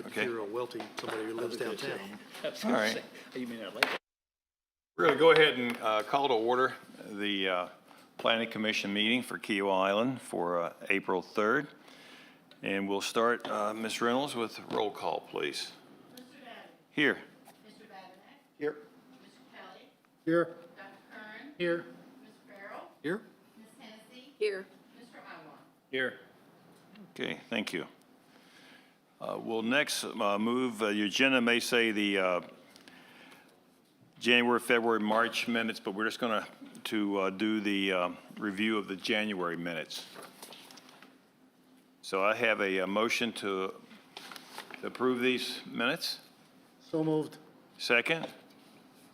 But Okay. if you're a wealthy, somebody who lives downtown, All right. You mean I like it? We're going to go ahead and call to order the Planning Commission meeting for Kiowa Island for April 3rd. And we'll start, Ms. Reynolds, with roll call, please. Mr. Madden. Here. Mr. Babinek. here, Mr. Kelly. here, Dr. Kern. Here. Ms. Farrell. here, Ms. Hennessy. Here. Mr. Iwan. Here. Okay, thank you. We'll next move, your agenda may say the January, February, March minutes, but we're just going to do the review of the January minutes. So I have a motion to approve these minutes. so moved. Second?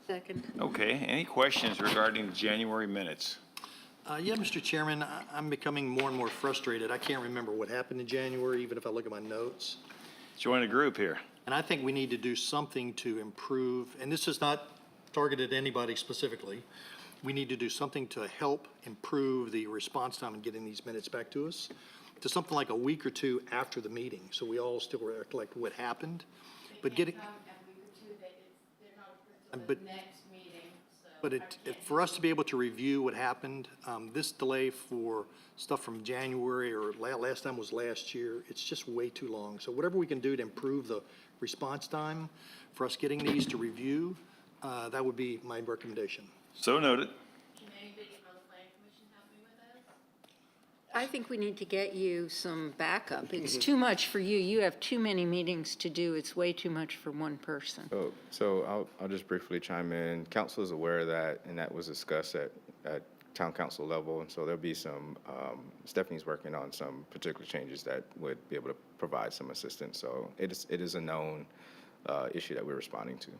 Second. Okay, any questions regarding the January minutes? Yeah, Mr. Chairman, I'm becoming more and more frustrated. I can't remember what happened in January, even if I look at my notes. Join the group here. And I think we need to do something to improve, and this is not targeted at anybody specifically. We need to do something to help improve the response time in getting these minutes back to us, to something like a week or two after the meeting, so we all still recollect what happened. But getting, Come a week or two, they're not approved But- till the next meeting, so. but for us to be able to review what happened, this delay for stuff from January or last time was last year, it's just way too long. So whatever we can do to improve the response time for us getting these to review, that would be my recommendation. So noted. Can anybody on the planning commission help me with this? I think we need to get you some backup. It's too much for you. You have too many meetings to do. It's way too much for one person. So I'll just briefly chime in. Council is aware of that, and that was discussed at town council level. And so there'll be some, Stephanie's working on some particular changes that would be able to provide some assistance. So it is a known issue that we're responding to.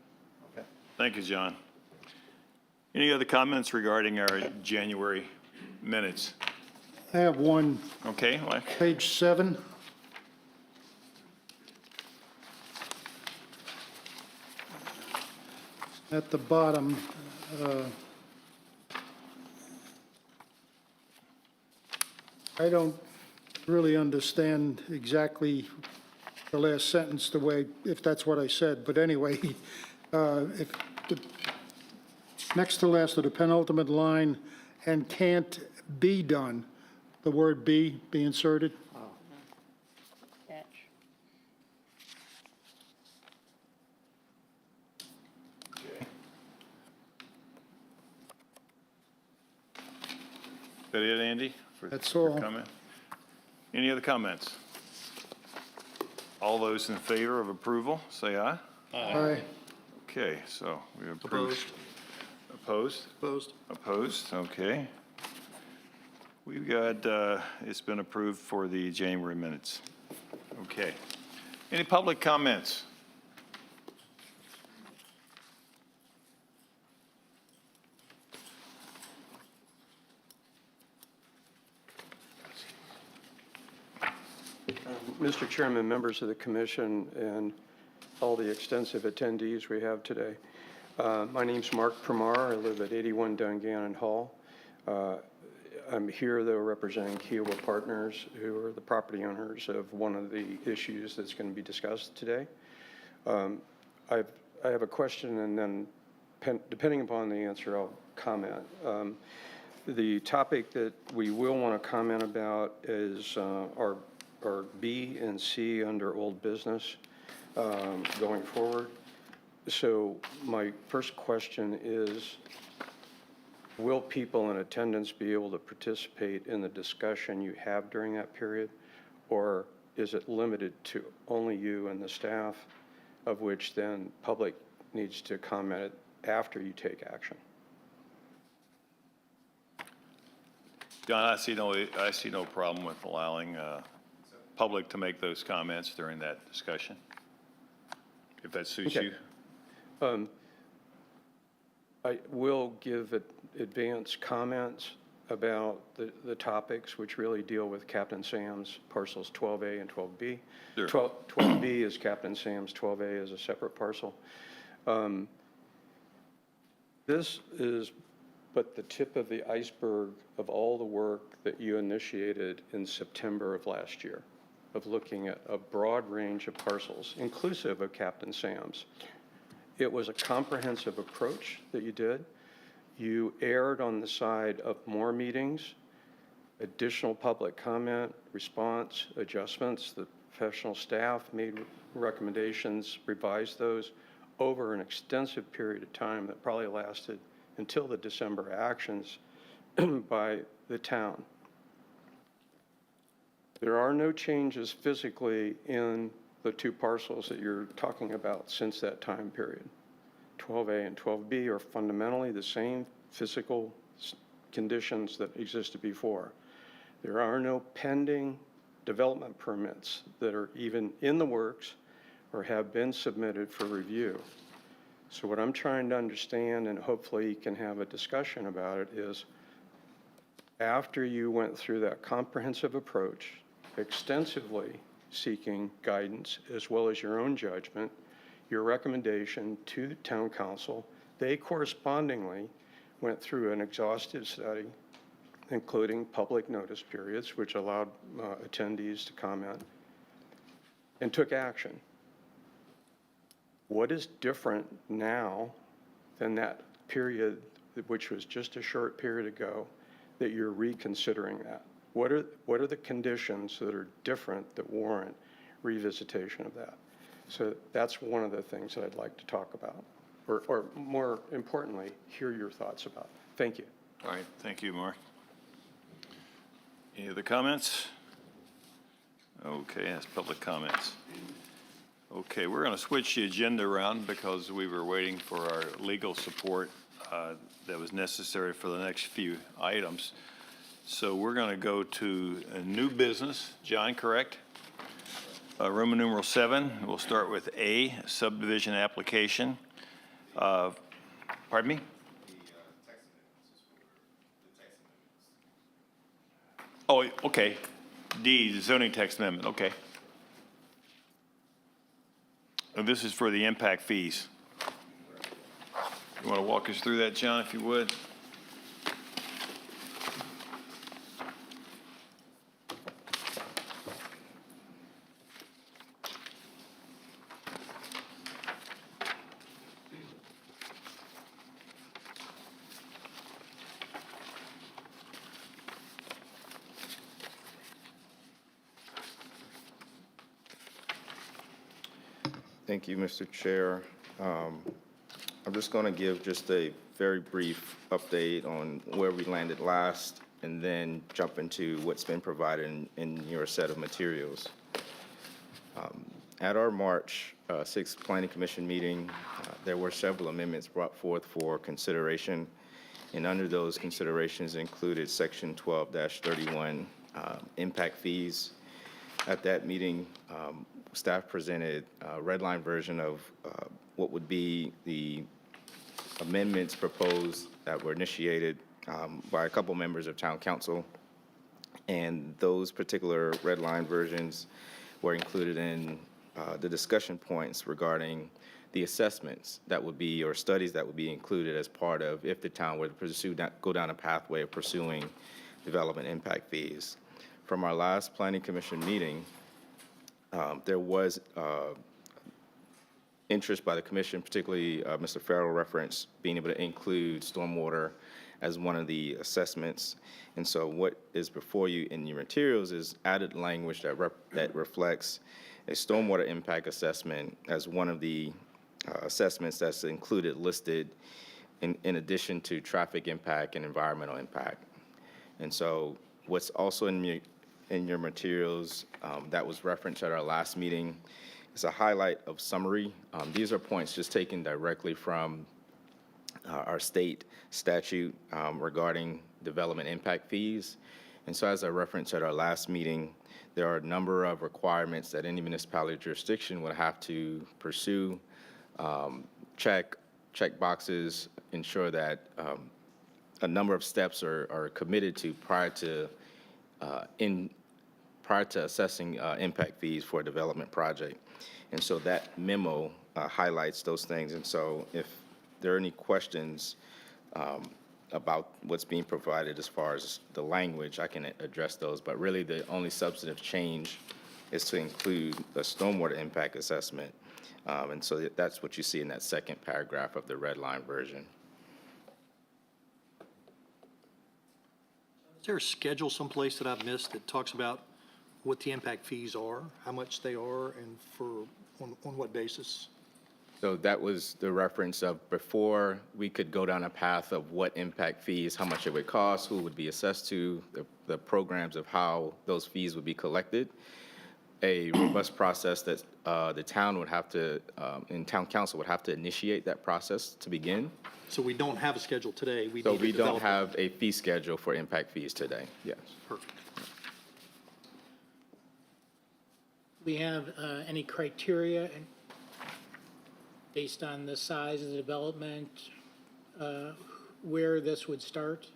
Thank you, John. Any other comments regarding our January minutes? I have one, Okay, Mike? page 7. At the bottom, I don't really understand exactly the last sentence the way, if that's what I said, but anyway, if the, next to last of the penultimate line, and can't be done, the word be inserted. Catch. Is that it, Andy? That's for all. comment? Any other comments? All those in favor of approval, say aye. Aye. Okay, so we approve. Opposed? Opposed? Opposed? Opposed, okay. We've got, it's been approved for the January minutes. Okay. Any public comments? Mr. Chairman, members of the commission, and all the extensive attendees we have today. My name's Mark Primar. I live at 81 Dungannon Hall. I'm here, though, representing Kiowa Partners, who are the property owners of one of the issues that's going to be discussed today. I have a question, and then depending upon the answer, I'll comment. The topic that we will want to comment about is our B and C under old business going forward. So my first question is, will people in attendance be able to participate in the discussion you have during that period? Or is it limited to only you and the staff, of which then public needs to comment after you take action? John, I see no problem with allowing public to make those comments during that discussion, if that suits Okay. you. I will give advance comments about the topics which really deal with Captain Sam's parcels 12A and 12B. Sure. 12B is Captain Sam's, 12A is a separate parcel. This is but the tip of the iceberg of all the work that you initiated in September of last year. of looking at a broad range of parcels, inclusive of Captain Sam's. It was a comprehensive approach that you did. You erred on the side of more meetings, additional public comment, response, adjustments. The professional staff made recommendations, revised those over an extensive period of time that probably lasted until the December actions by the town. There are no changes physically in the two parcels that you're talking about since that time period. 12A and 12B are fundamentally the same physical conditions that existed before. There are no pending development permits that are even in the works or have been submitted for review. So what I'm trying to understand, and hopefully you can have a discussion about it, is after you went through that comprehensive approach, extensively seeking guidance as well as your own judgment, your recommendation to town council, they correspondingly went through an exhaustive study, including public notice periods, which allowed attendees to comment, and took action. What is different now than that period, which was just a short period ago, that you're reconsidering that? What are the conditions that are different that warrant revisitation of that? So that's one of the things that I'd like to talk about, or more importantly, hear your thoughts about. Thank you. All right, thank you, Mark. Any other comments? Okay, that's public comments. Okay, we're going to switch the agenda around because we were waiting for our legal support that was necessary for the next few items. So we're going to go to a new business. John, correct? Roman numeral 7. We'll start with A, subdivision application. Pardon me? Oh, okay. D, the zoning text amendment, okay. And this is for the impact fees. You want to walk us through that, John, if you would? Thank you, Mr. Chair. I'm just going to give just a very brief update on where we landed last and then jump into what's been provided in your set of materials. At our March 6th Planning Commission meeting, there were several amendments brought forth for consideration, and under those considerations included Section 12-31 impact fees. At that meeting, staff presented a red line version of what would be the amendments proposed that were initiated by a couple members of town council. And those particular red line versions were included in the discussion points regarding the assessments that would be, or studies that would be included as part of if the town were to pursue that, go down a pathway of pursuing development impact fees. From our last Planning Commission meeting, there was interest by the commission, particularly Mr. Farrell referenced being able to include stormwater as one of the assessments. And so what is before you in your materials is added language that reflects a stormwater impact assessment as one of the assessments that's included, listed in addition to traffic impact and environmental impact. And so what's also in your materials that was referenced at our last meeting is a highlight of summary. These are points just taken directly from our state statute regarding development impact fees. And so as I referenced at our last meeting, there are a number of requirements that any municipality jurisdiction would have to pursue, check boxes, ensure that a number of steps are committed to prior to assessing impact fees for a development project. And so that memo highlights those things. And so if there are any questions about what's being provided as far as the language, I can address those. But really the only substantive change is to include a stormwater impact assessment. And so that's what you see in that second paragraph of the red line version. Is there a schedule someplace that I've missed that talks about what the impact fees are, how much they are, and on what basis? So that was the reference of before we could go down a path of what impact fees, how much it would cost, who would be assessed to, the programs of how those fees would be collected. A robust process that the town would have to, and town council would have to initiate that process to begin. So we don't have a schedule today. We So need to we don't develop it. have a fee schedule for impact fees today, yes. Perfect. We have any criteria based on the size of the development, where this would start?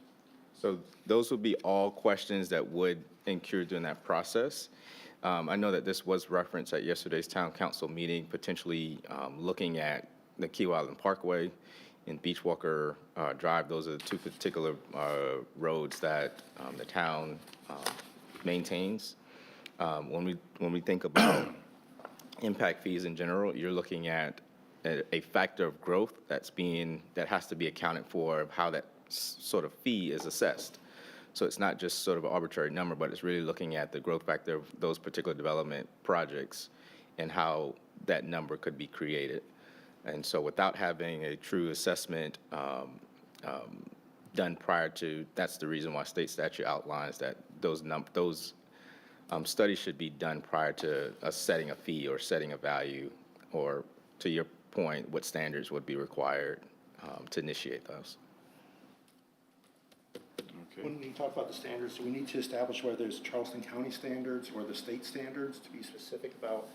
So those would be all questions that would incur during that process. I know that this was referenced at yesterday's town council meeting, potentially looking at the Key Island Parkway and Beachwalker Drive. Those are the two particular roads that the town maintains. When we think about impact fees in general, you're looking at a factor of growth that has to be accounted for of how that sort of fee is assessed. So it's not just sort of an arbitrary number, but it's really looking at the growth factor of those particular development projects and how that number could be created. And so without having a true assessment done prior to, that's the reason why state statute outlines that those studies should be done prior to setting a fee or setting a value, or to your point, what standards would be required to initiate those. When we talk about the standards, do we need to establish whether it's Charleston County standards or the state standards to be specific about?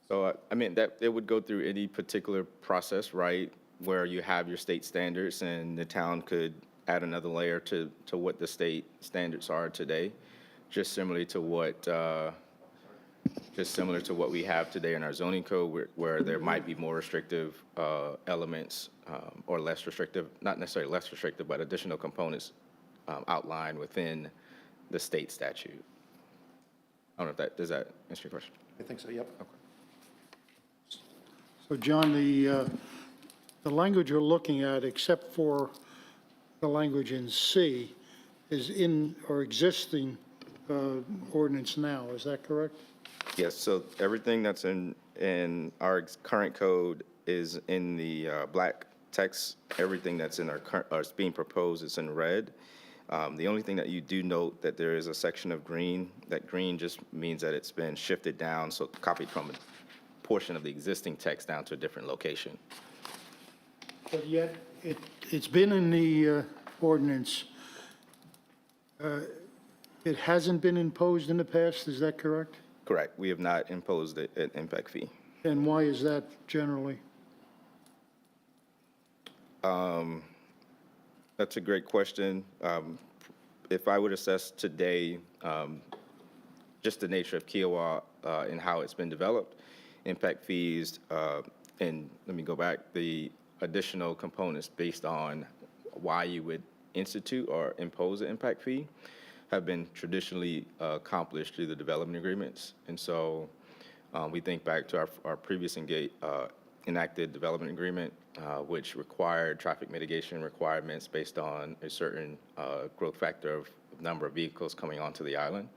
So, I mean, that it would go through any particular process, right, where you have your state standards and the town could add another layer to what the state standards are today, just similar to what we have today in our zoning code, where there might be more restrictive elements or less restrictive, not necessarily less restrictive, but additional components outlined within the state statute. I don't know if does that answer your question? I think so, yep. Okay. So John, the language you're looking at, except for the language in C, is in or existing ordinance now, is that correct? Yes, so everything that's in our current code is in the black text. Everything that's in our current, or is being proposed is in red. The only thing that you do note that there is a section of green. That green just means that it's been shifted down, so copied from a portion of the existing text down to a different location. But yet, it's been in the ordinance. It hasn't been imposed in the past, is that correct? Correct. We have not imposed an impact fee. And why is that generally? That's a great question. If I would assess today, just the nature of Kiowa and how it's been developed, impact fees, and let me go back, the additional components based on why you would institute or impose an impact fee have been traditionally accomplished through the development agreements. And so we think back to our previous enacted development agreement, which required traffic mitigation requirements based on a certain growth factor of number of vehicles coming onto the island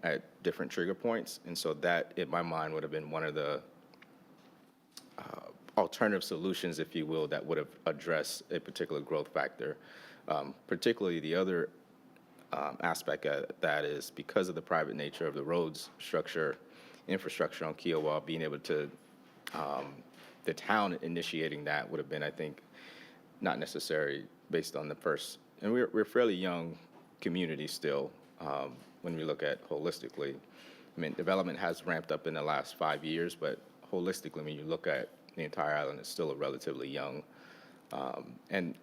at different trigger points. And so that, in my mind, would have been one of the alternative solutions, if you will, that would have addressed a particular growth factor. Particularly the other aspect of that is because of the private nature of the roads infrastructure on Kiowa, being able to, the town initiating that would have been, I think, not necessary based on the first, and we're a fairly young community still when we look at holistically. I mean, development has ramped up in the last 5 years, but holistically, when you look at the entire island, it's still a relatively young island.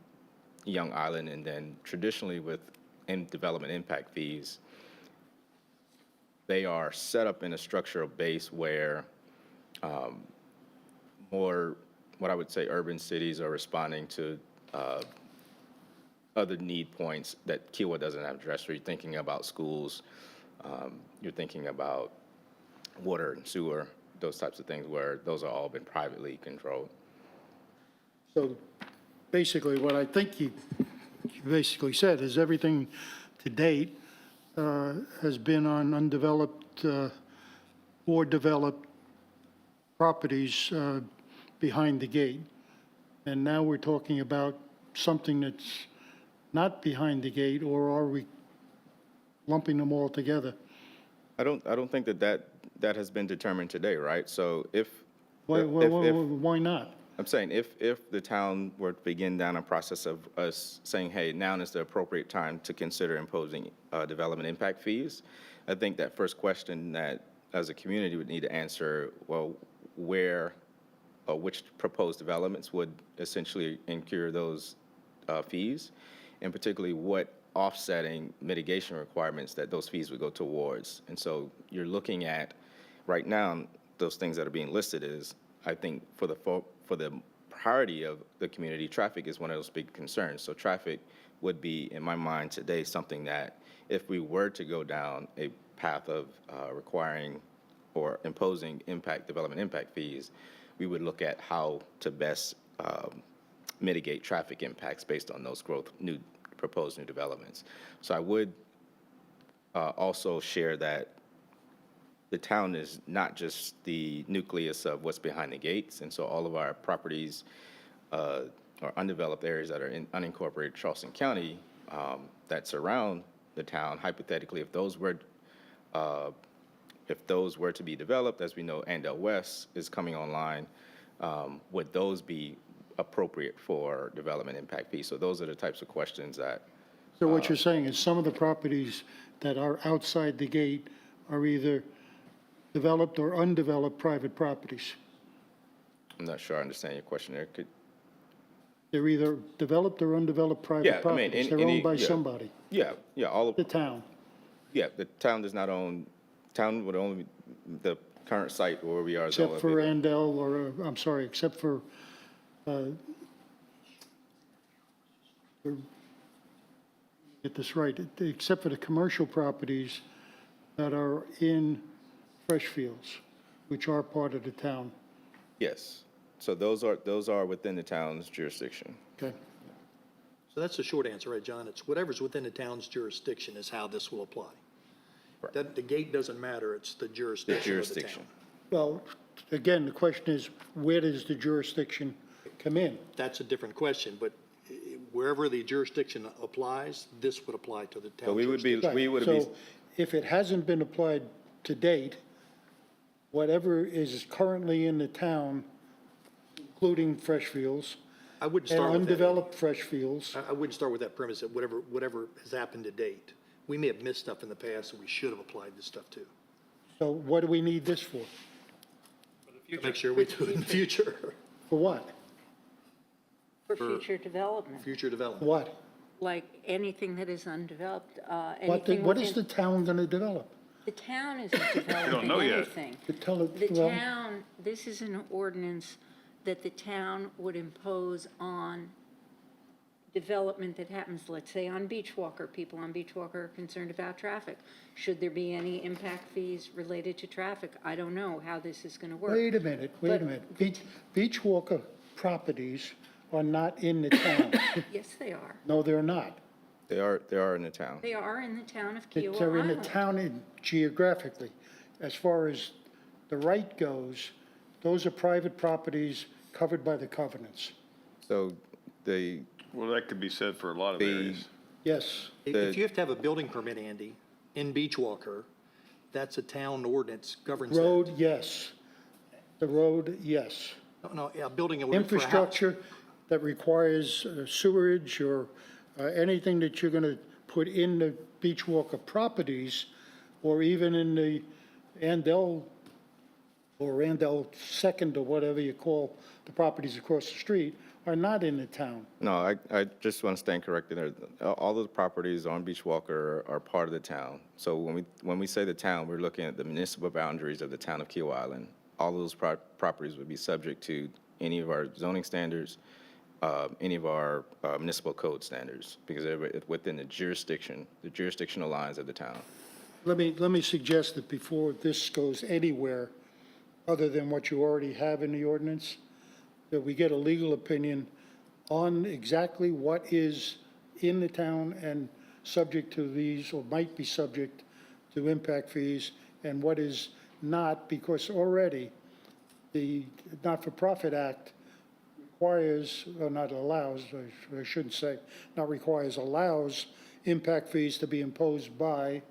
And then traditionally with development impact fees, they are set up in a structural base where more, what I would say, urban cities are responding to other need points that Kiowa doesn't have addressed. You're thinking about schools, You're thinking about water and sewer, those types of things where those are all been privately controlled. So basically, what I think you basically said is everything to date has been on undeveloped or developed properties behind the gate. And now we're talking about something that's not behind the gate, or are we lumping them all together? I don't think that has been determined today, right? So if Why not? I'm saying if the town were to begin down a process of us saying, hey, now is the appropriate time to consider imposing development impact fees, I think that first question that as a community would need to answer, well, where or which proposed developments would essentially incur those fees, and particularly what offsetting mitigation requirements that those fees would go towards. And so you're looking at, right now, those things that are being listed is, I think for the priority of the community, traffic is one of those big concerns. So traffic would be, in my mind today, something that if we were to go down a path of requiring or imposing development impact fees, we would look at how to best mitigate traffic impacts based on those proposed new developments. So I would also share that the town is not just the nucleus of what's behind the gates, and so all of our properties or undeveloped areas that are in unincorporated Charleston County that surround the town, hypothetically, if those were to be developed, as we know, Andell West is coming online, would those be appropriate for development impact fees? So those are the types of questions that. So what you're saying is some of the properties that are outside the gate are either developed or undeveloped private properties. I'm not sure I understand your question there. They're either developed or undeveloped Yeah, private I mean, properties. They're owned by yeah. somebody, Yeah, all of, the town. yeah, the town does not own, town would only, the current site where we are is Except for only. Andell, or, I'm sorry, except for, get this right, except for the commercial properties that are in Freshfields, which are part of the town, Yes, so those are within the town's jurisdiction. okay? So that's the short answer, right, John? It's whatever's within the town's jurisdiction is how this will apply. Right. That, the gate doesn't matter, it's the The jurisdiction of the jurisdiction. town. Well, again, the question is, where does the jurisdiction come in? That's a different question, but wherever the jurisdiction applies, this would apply to the town So we would be, jurisdiction. we would be, So if it hasn't been applied to date, whatever is currently in the town, including Freshfields, I wouldn't and start with that. undeveloped Freshfields, I wouldn't start with that premise that whatever has happened to date. We may have missed stuff in the past and we should have applied this stuff too. so what do we need this for? To make sure we do it in the future, For what? For future development, future development. What? like anything that is undeveloped, What anything is the within, town going to develop? the town isn't developing know yet. anything. Tell it, The well, town, this is an ordinance that the town would impose on development that happens, let's say, on Beach Walker. People on Beach Walker are concerned about traffic. Should there be any impact fees related to traffic? I don't know how this is going to work. wait a minute. But- Beach Walker properties are not in the town. Yes, they are. No, they're not. they are in the town. They are in the town of Kiowa They're in the Island. town geographically. As far as the right goes, those are private properties covered by the covenants. So the, Well, that could be said for a lot of The- areas. Yes, If you have to have a building permit, Andy, in Beach Walker, that's a town ordinance governs that. road, yes. The road, yes. No, yeah, building a for a house. Infrastructure that requires sewerage or anything that you're going to put in the Beach Walker properties, or even in the Andell or Andell Second, or whatever you call the properties across the street, are not in the town. no, I just want to stand corrected there. All those properties on Beach Walker are part of the town. So when we say the town, we're looking at the municipal boundaries of the town of Kiowa Island. All of those properties would be subject to any of our zoning standards, any of our municipal code standards, because they're within the jurisdictional lines of the town. Let me suggest that before this goes anywhere other than what you already have in the ordinance, that we get a legal opinion on exactly what is in the town and subject to these, or might be subject to impact fees, and what is not, because already the Not-for-Profit Act requires, or not allows, I shouldn't say, not requires, allows impact fees to be imposed by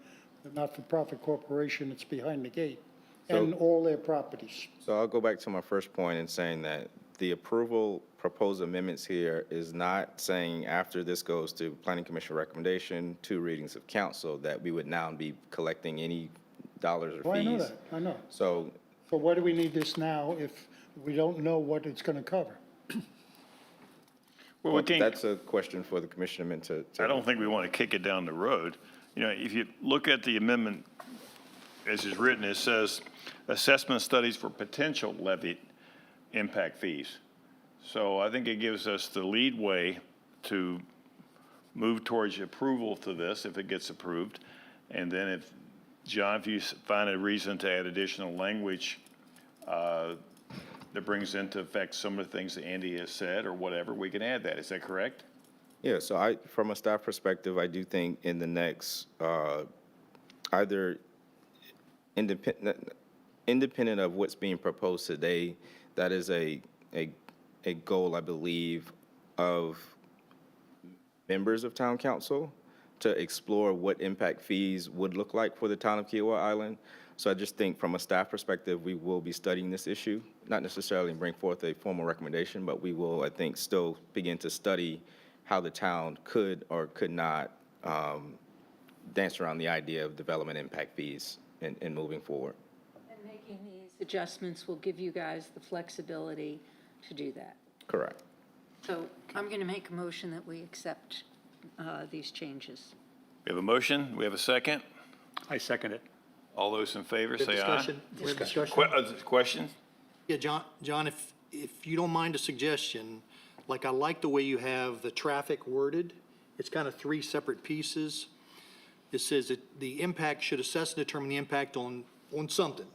the not-for-profit corporation that's behind the gate and all their properties. So I'll go back to my first point in saying that the approval proposed amendments here is not saying after this goes to planning commission recommendation, 2 readings of council, that we would now be collecting any dollars or fees. Well, I know that, I know. So But why do we need this now if we don't know what it's going to cover? Well, we can't, that's a question for the commissioner to. I don't think we want to kick it down the road. You know, if you look at the amendment as is written, it says assessment studies for potential levied impact fees. So I think it gives us the leadway to move towards approval to this if it gets approved. And then if, John, if you find a reason to add additional language that brings into effect some of the things that Andy has said or whatever, we can add that. Is that correct? Yeah, so from a staff perspective, I do think in the next, either independent of what's being proposed today, that is a goal, I believe, of members of town council to explore what impact fees would look like for the town of Kiowa Island. So I just think from a staff perspective, we will be studying this issue, not necessarily bring forth a formal recommendation, but we will, I think, still begin to study how the town could or could not dance around the idea of development impact fees in moving forward. And making these adjustments will give you guys the flexibility to do that. Correct. So I'm going to make a motion that we accept these changes. We have a motion. We have a second. I second it. All those in favor, Good say aye. discussion? We have discussion? Question? Yeah, John, if you don't mind a suggestion, like I like the way you have the traffic worded. It's kind of 3 separate pieces. It says that the impact should assess and determine the impact on something.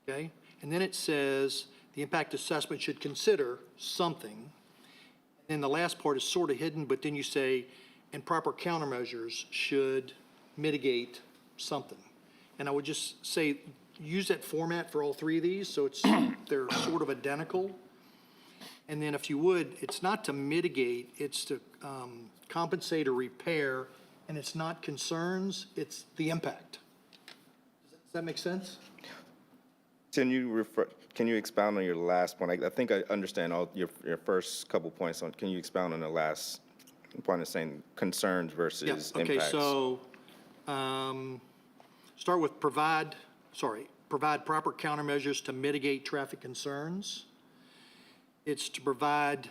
Okay? And then it says the impact assessment should consider something. And then the last part is sort of hidden, but then you say, and proper countermeasures should mitigate something. And I would just say, use that format for all 3 of these, so they're sort of identical. And then if you would, it's not to mitigate, it's to compensate or repair, and it's not concerns, it's the impact. Does that make sense? Can you expound on your last point? I think I understand all your first couple points on, can you expound on the last point of saying concerns versus Yes. impacts? Okay, so, start with provide proper countermeasures to mitigate traffic concerns. It's to provide,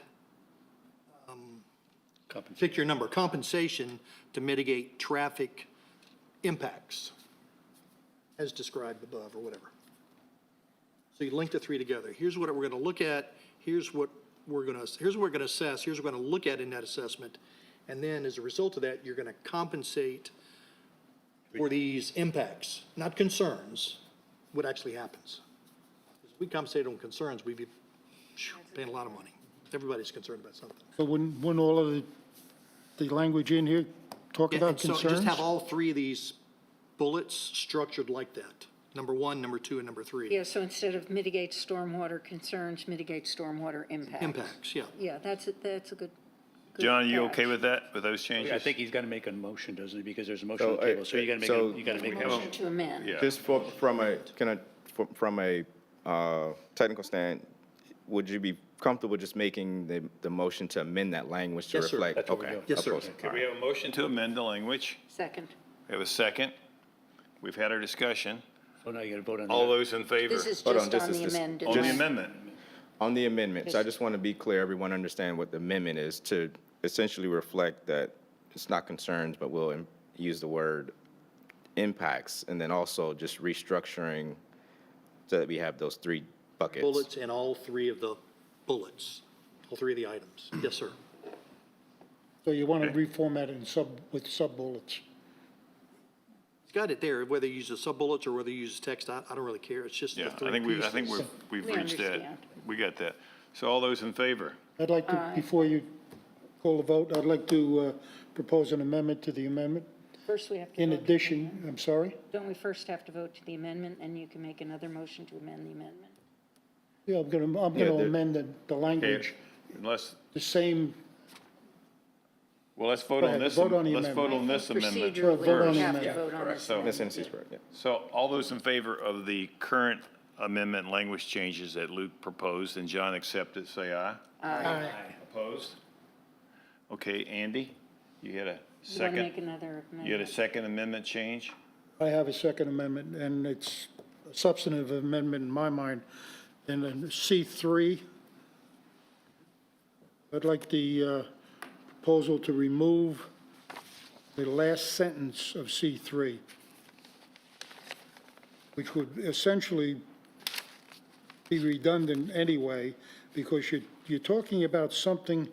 pick your number, compensation to mitigate traffic impacts as described above or whatever. So you link the 3 together. Here's what we're going to look at. Here's what we're going to assess. Here's what we're going to look at in that assessment. And then as a result of that, you're going to compensate for these impacts, not concerns, what actually happens. If we compensate on concerns, we'd be paying a lot of money. Everybody's concerned about something. So wouldn't all of the language in here talk Yeah, about and so concerns? just have all 3 of these bullets structured like that. Number 1, number 2, and number 3. Yeah, so instead of mitigate stormwater concerns, mitigate stormwater impacts. Impacts, yeah. Yeah, that's a good. John, are you catch. okay with that, with those changes? I think he's got to make a motion, doesn't he? Because there's a motion So, on the table, so you got to make, so- you got to make a Motion motion. to amend. Yeah. Just from a technical stand, would you be comfortable just making the motion to amend that language to Yes, sir. reflect? That's what we're Okay. doing. Yes, sir. Opposed. Okay, we have a motion to amend the language. Second. We have a second. We've had our discussion. So now you got to vote on that. All those in favor? This is Hold on, just this on is the just- amended. On the one. amendment. On the amendments, I just want to be clear, everyone understand what the amendment is, to essentially reflect that it's not concerns, but we'll use the word impacts, and then also just restructuring so that we have those 3 buckets. Bullets in all 3 of the bullets, all 3 of the items. Yes, sir. So you want to reformat it with sub-bullets? It's got it there, whether you use the sub-bullets or whether you use text, I don't really care. It's just the Yeah, three I think pieces. we've We reached that. understand. We got that. So all those in favor? I'd like to, before you call the vote, I'd like to propose an amendment to the amendment. First, we have to In vote. addition, I'm sorry? Don't we first have to vote to the amendment, and you can make another motion to amend the amendment? Yeah, I'm Yeah, gonna there- amend the Okay, language, unless, the same, well, let's vote Go on ahead, this, vote on the let's vote on this amendment Procedurally, vote on we the have to amendment. vote on this So- Ms. amendment. Hennessey's correct, yeah. So all those in favor of the current amendment language changes that Luke proposed and John accepted, say aye. Aye. Opposed? Okay, Andy, you had a You want to second, make another you had a amendment? second amendment change? I have a second amendment, and it's a substantive amendment in my mind. And then C3, I'd like the proposal to remove the last sentence of C3, which would essentially be redundant anyway, because you're talking about something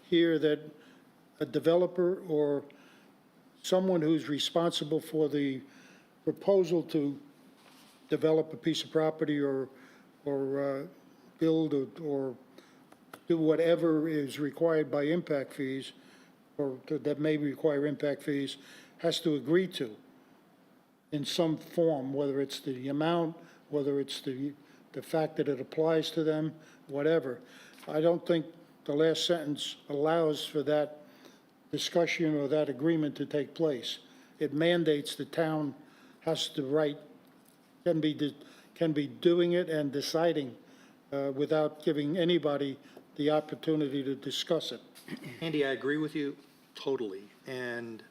here that a developer or someone who's responsible for the proposal to develop a piece of property or build or do whatever is required by impact fees, or that may require impact fees, has to agree to in some form, whether it's the amount, whether it's the fact that it applies to them, whatever. I don't think the last sentence allows for that discussion or that agreement to take place. It mandates the town has to write, can be doing it and deciding without giving anybody the opportunity to discuss it. Andy, I agree with you totally. And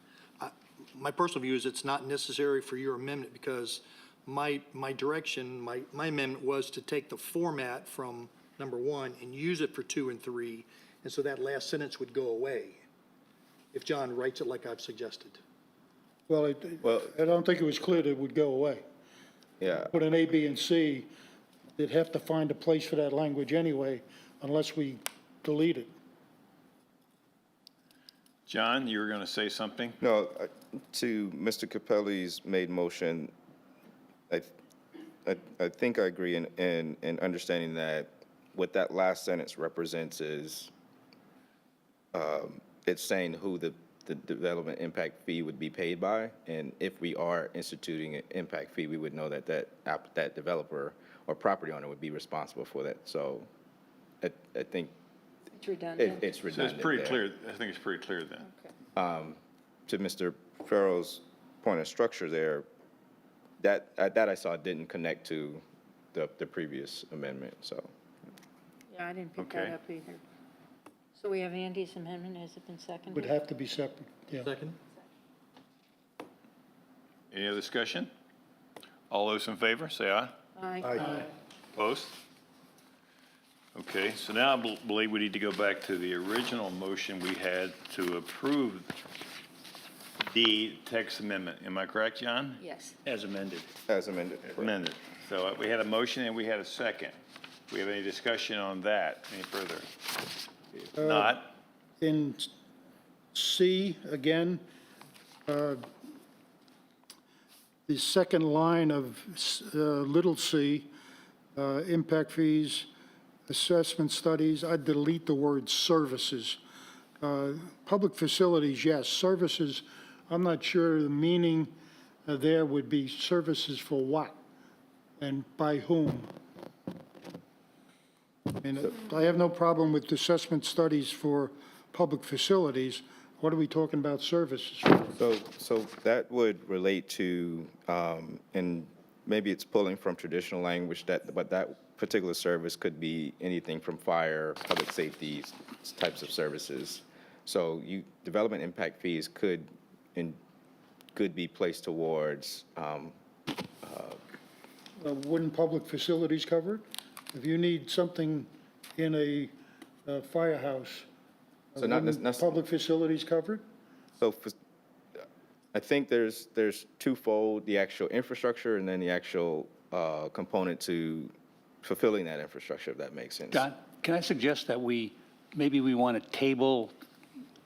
my personal view is it's not necessary for your amendment because my direction, my amendment was to take the format from number 1 and use it for 2 and 3. And so that last sentence would go away if John writes it like I've suggested. Well, I don't think it was clear that it would go away. Yeah, Put an A, B, and C, they'd have to find a place for that language anyway, unless we delete it. John, you were going to say something? no, to Mr. Capelli's made motion, I think I agree in understanding that what that last sentence represents is, it's saying who the development impact fee would be paid by, and if we are instituting an impact fee, we would know that that developer or property owner would be responsible for that. So I think It's redundant. it's So redundant it's pretty there. clear, I think it's pretty clear then. To Mr. Farrell's point of structure there, that I saw didn't connect to the previous amendment, so. Yeah, I didn't pick that Okay. up either. So we have Andy's amendment, has it been seconded? Would have to be separate, yeah. Second? Any other discussion? All those in favor, say aye. Aye. Opposed? Okay, so now I believe we need to go back to the original motion we had to approve the text amendment. Am I correct, John? Yes. As amended. As amended. Amended. So we had a motion and we had a second. Do we have any discussion on that any further? If not, In C, again, the second line of little c, impact fees, assessment studies, I'd delete the word services. Public facilities, yes. Services, I'm not sure the meaning there would be services for what and by whom. And I have no problem with assessment studies for public facilities. What are we talking about services for? So that would relate to, and maybe it's pulling from traditional language, but that particular service could be anything from fire, public safety types of services. So development impact fees could be placed towards, Wouldn't public facilities cover it? If you need something in a firehouse, So not wouldn't necess- public facilities cover it? so I think there's twofold, the actual infrastructure and then the actual component to fulfilling that infrastructure, if that makes sense. John, can I suggest that maybe we want to table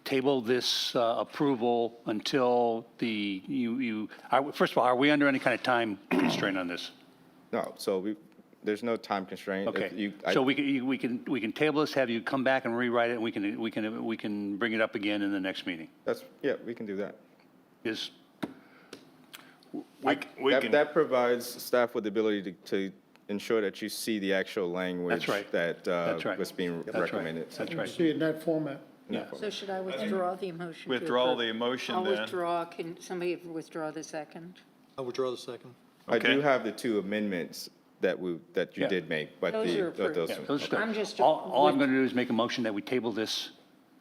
table this approval until first of all, are we under any kind of time constraint on this? No, so there's no time constraint. If Okay, you- so we can table this, have you come back and rewrite it, and we can bring it up again in the next meeting? Yeah, we can do that. Is, We can, That provides staff with the ability to ensure that you see the actual language right. that That's right. was being That's right. recommended. That's right. See it in that format. Yeah. So should I withdraw the motion? to withdraw approve? the motion I'll then. withdraw. Can somebody withdraw the second? I withdraw the second. I do Okay. have the two amendments that you Yeah. did make, but Those are approved. those. Yeah, those are good. I'm just- All I'm going to do is make a motion that we table this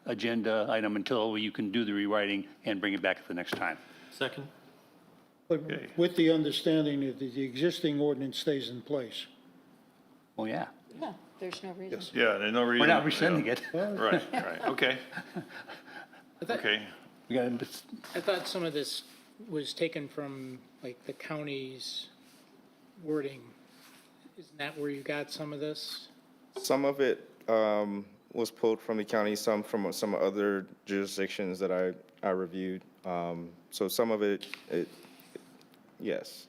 agenda item until you can do the rewriting and bring it back at the next time. Second? But Okay. with the understanding that the existing ordinance stays in place. Oh, yeah. Yeah, there's no reason. yeah, there's no reason. We're not rescinding it. Right, right, okay. Okay, We got, I thought some of this was taken from, like, the county's wording. Isn't that where you got some of this? Some of it was pulled from the county, some from some other jurisdictions that I reviewed. So some of it, yes.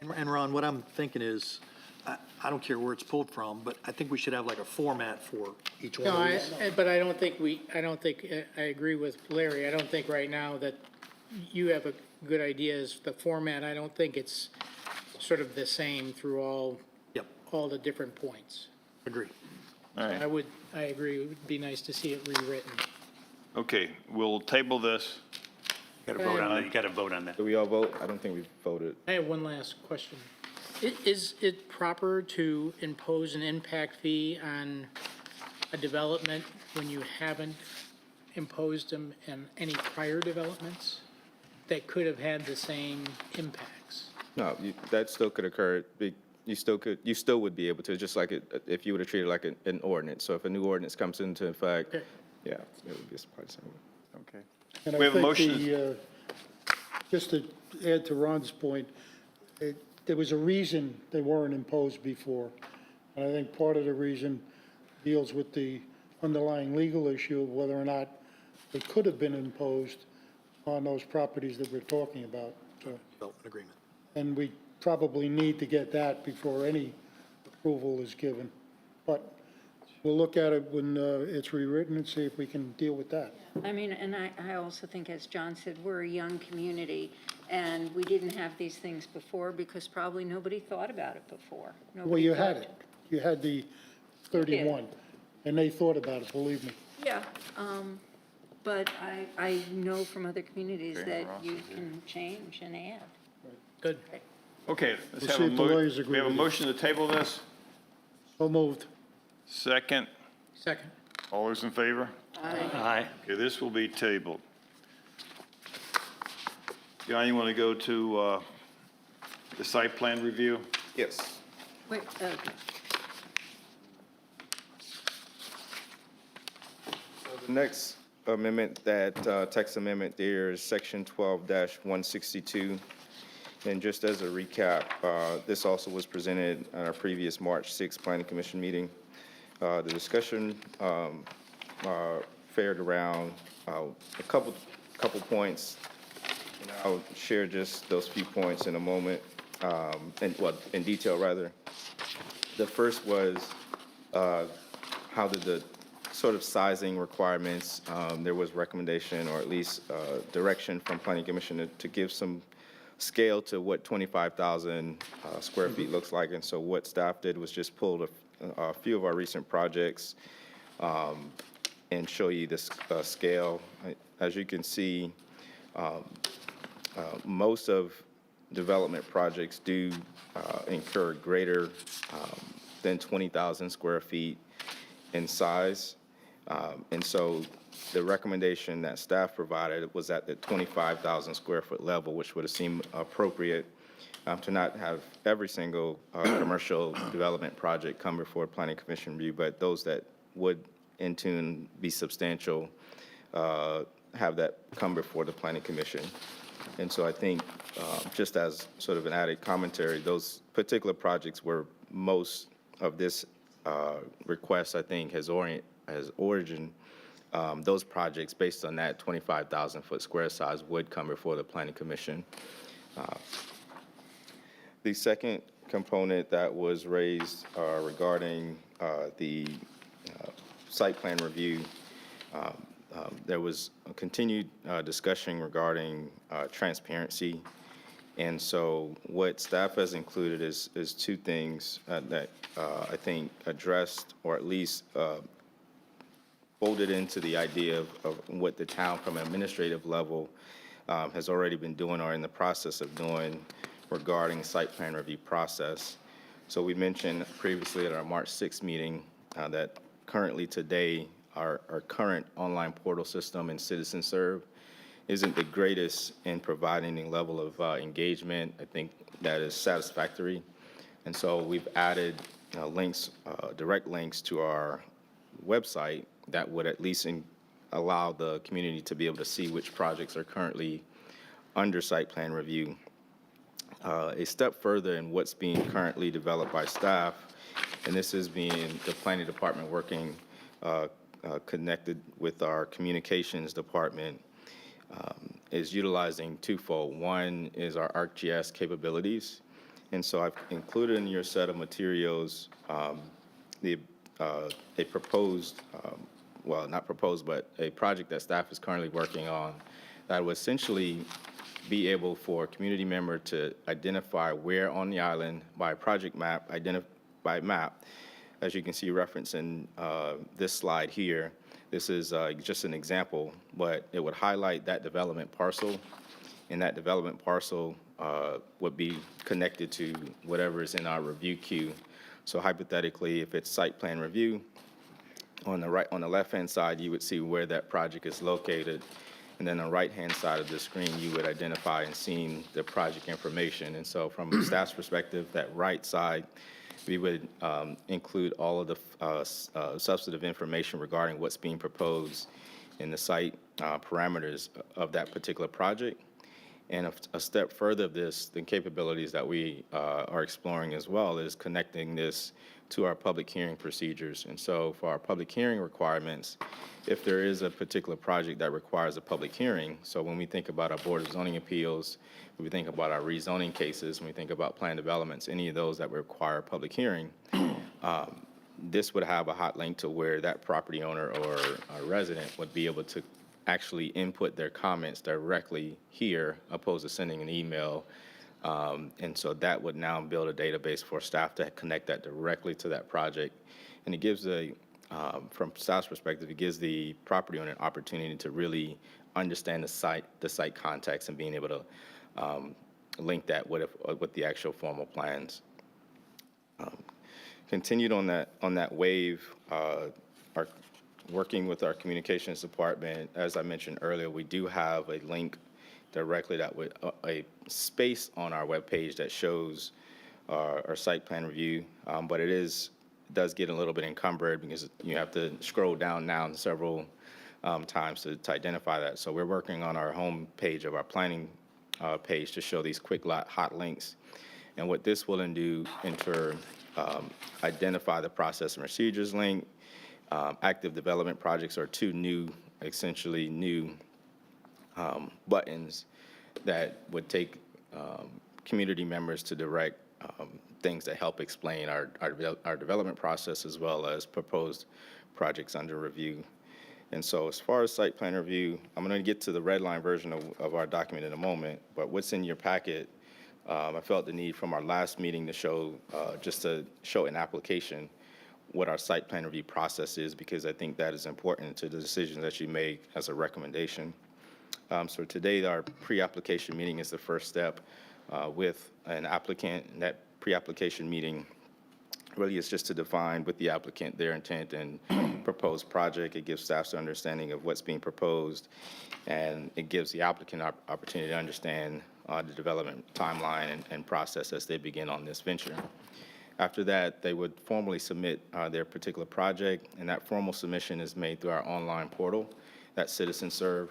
And Ron, what I'm thinking is, I don't care where it's pulled from, but I think we should have like a format for each one No, of these. but I don't think I agree with Larry. I don't think right now that you have a good idea as the format. I don't think it's sort of the same through Yep, all the different points. agree. all right. I agree. It would be nice to see it rewritten. Okay, we'll table this. got to vote on that. You got to vote on that. Do we all vote? I don't think we voted. I have one last question. Is it proper to impose an impact fee on a development when you haven't imposed them in any prior developments that could have had the same impacts? No, that still could occur. You still would be able to, just like if you would have treated it like an ordinance. So if a new ordinance comes into effect, Okay. yeah, it would be probably the same. Okay. And We I have a think motion. just to add to Ron's point, there was a reason they weren't imposed before. And I think part of the reason deals with the underlying legal issue of whether or not they could have been imposed on those properties that we're talking about. So, Development agreement. and we probably need to get that before any approval is given. But we'll look at it when it's rewritten and see if we can deal with that. I mean, and I also think, as John said, we're a young community, and we didn't have these things before because probably nobody thought about it before. Well, Nobody you thought- had it. You had the 31, and they thought about it, believe me. Yeah, but I know from other communities that you can change and add. Good. Okay, let's We'll have see a if the lawyers agree we have a with you. motion to table this. So moved. Second, Second. all those in favor? Aye. Okay, this will be tabled. John, you want to go to the site plan review? Yes. Wait, The next amendment, that text amendment there is section 12-162. And just as a recap, this also was presented at our previous March 6th Planning Commission meeting. The discussion fared around a couple points. And I'll share just those few points in a moment, in detail rather. The first was how did the sort of sizing requirements, there was recommendation or at least direction from Planning Commission to give some scale to what 25,000 square feet looks like. And so what staff did was just pulled a few of our recent projects and show you this scale. As you can see, most of development projects do incur greater than 20,000 square feet in size. And so the recommendation that staff provided was at the 25,000 square foot level, which would have seemed appropriate to not have every single commercial development project come before Planning Commission review, but those that would in tune be substantial, have that come before the Planning Commission. And so I think just as sort of an added commentary, those particular projects where most of this request, I think, has origin those projects, based on that 25,000-foot square size, would come before the Planning Commission. The second component that was raised regarding the site plan review, there was a continued discussion regarding transparency. And so what staff has included is two things that I think addressed, or at least folded into the idea of what the town from an administrative level has already been doing or in the process of doing regarding site plan review process. So we mentioned previously at our March 6th meeting that currently today our current online portal system in CitizenServe isn't the greatest in providing a level of engagement. I think that is satisfactory. And so we've added links, direct links to our website that would at least allow the community to be able to see which projects are currently under site plan review. A step further in what's being currently developed by staff, and this is being the planning department working connected with our communications department, is utilizing twofold. One is our ArcGIS capabilities. And so I've included in your set of materials a proposed, well, not proposed, but a project that staff is currently working on that will essentially be able for a community member to identify where on the island by project map, by map. As you can see referenced in this slide here, this is just an example, but it would highlight that development parcel, and that development parcel would be connected to whatever is in our review queue. So hypothetically, if it's site plan review, on the left-hand side, you would see where that project is located. And then on the right-hand side of the screen, you would identify and see the project information. And so from staff's perspective, that right side, we would include all of the substantive information regarding what's being proposed in the site parameters of that particular project. And a step further of this, the capabilities that we are exploring as well is connecting this to our public hearing procedures. And so for our public hearing requirements, if there is a particular project that requires a public hearing, so when we think about our Board of Zoning Appeals, when we think about our rezoning cases, when we think about plan developments, any of those that require a public hearing, this would have a hot link to where that property owner or a resident would be able to actually input their comments directly here, opposed to sending an email. And so that would now build a database for staff to connect that directly to that project. And it gives from staff's perspective, it gives the property owner an opportunity to really understand the site context and being able to link that with the actual formal plans. Continued on that wave, working with our communications department, as I mentioned earlier, we do have a link directly that would a space on our webpage that shows our site plan review, but it does get a little bit encumbered because you have to scroll down now several times to identify that. So we're working on our home page of our planning page to show these quick hot links, and what this will do in turn identify the process and procedures link. Active development projects are two essentially new buttons that would take community members to direct things that help explain our development process as well as proposed projects under review. And so as far as site plan review, I'm going to get to the red line version of our document in a moment, but what's in your packet, I felt the need from our last meeting to show an application what our site plan review process is, because I think that is important to the decisions that you make as a recommendation. So today, our pre-application meeting is the first step with an applicant. And that pre-application meeting really is just to define with the applicant their intent and proposed project. It gives staff an understanding of what's being proposed, and it gives the applicant opportunity to understand the development timeline and process as they begin on this venture. After that, they would formally submit their particular project, and that formal submission is made through our online portal, that's CitizenServe.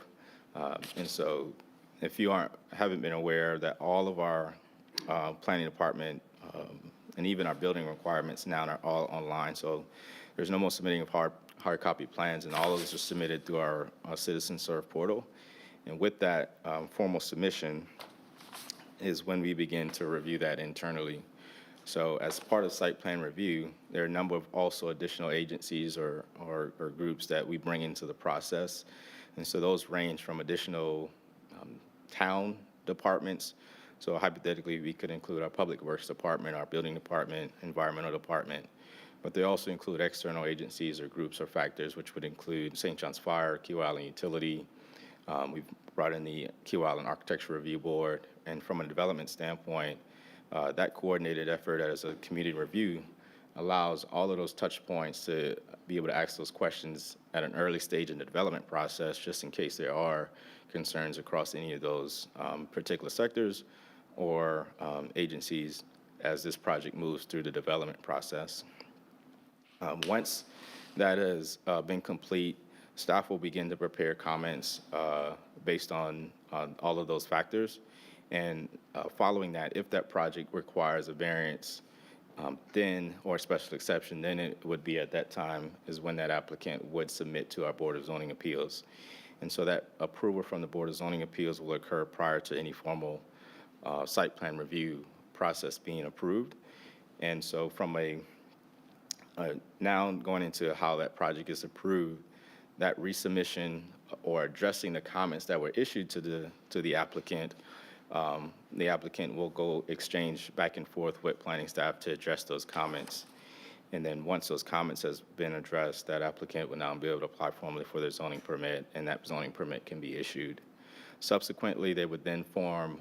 And so if you haven't been aware that all of our planning department and even our building requirements now are all online, so there's no more submitting of hard hard copy plans, and all of those are submitted through our Citizen Serve portal. And with that formal submission is when we begin to review that internally. So as part of site plan review, there are a number of also additional agencies or groups that we bring into the process. And so those range from additional town departments. So hypothetically, we could include our Public Works Department, our Building Department, Environmental Department, but they also include external agencies or groups or factors, which would include St. John's Fire, Key Island Utility. We've brought in the Key Island Architecture Review Board, and from a development standpoint, that coordinated effort as a community review allows all of those touch points to be able to ask those questions at an early stage in the development process, just in case there are concerns across any of those particular sectors or agencies as this project moves through the development process. Once that has been complete, staff will begin to prepare comments based on all of those factors. And following that, if that project requires a variance, then, or a special exception, then it would be at that time is when that applicant would submit to our Board of Zoning Appeals. And so that approval from the Board of Zoning Appeals will occur prior to any formal site plan review process being approved. And so from now going into how that project is approved, that resubmission or addressing the comments that were issued to the applicant will go exchange back and forth with planning staff to address those comments. And then once those comments has been addressed, that applicant will now be able to apply formally for their zoning permit, and that zoning permit can be issued. Subsequently, they would then form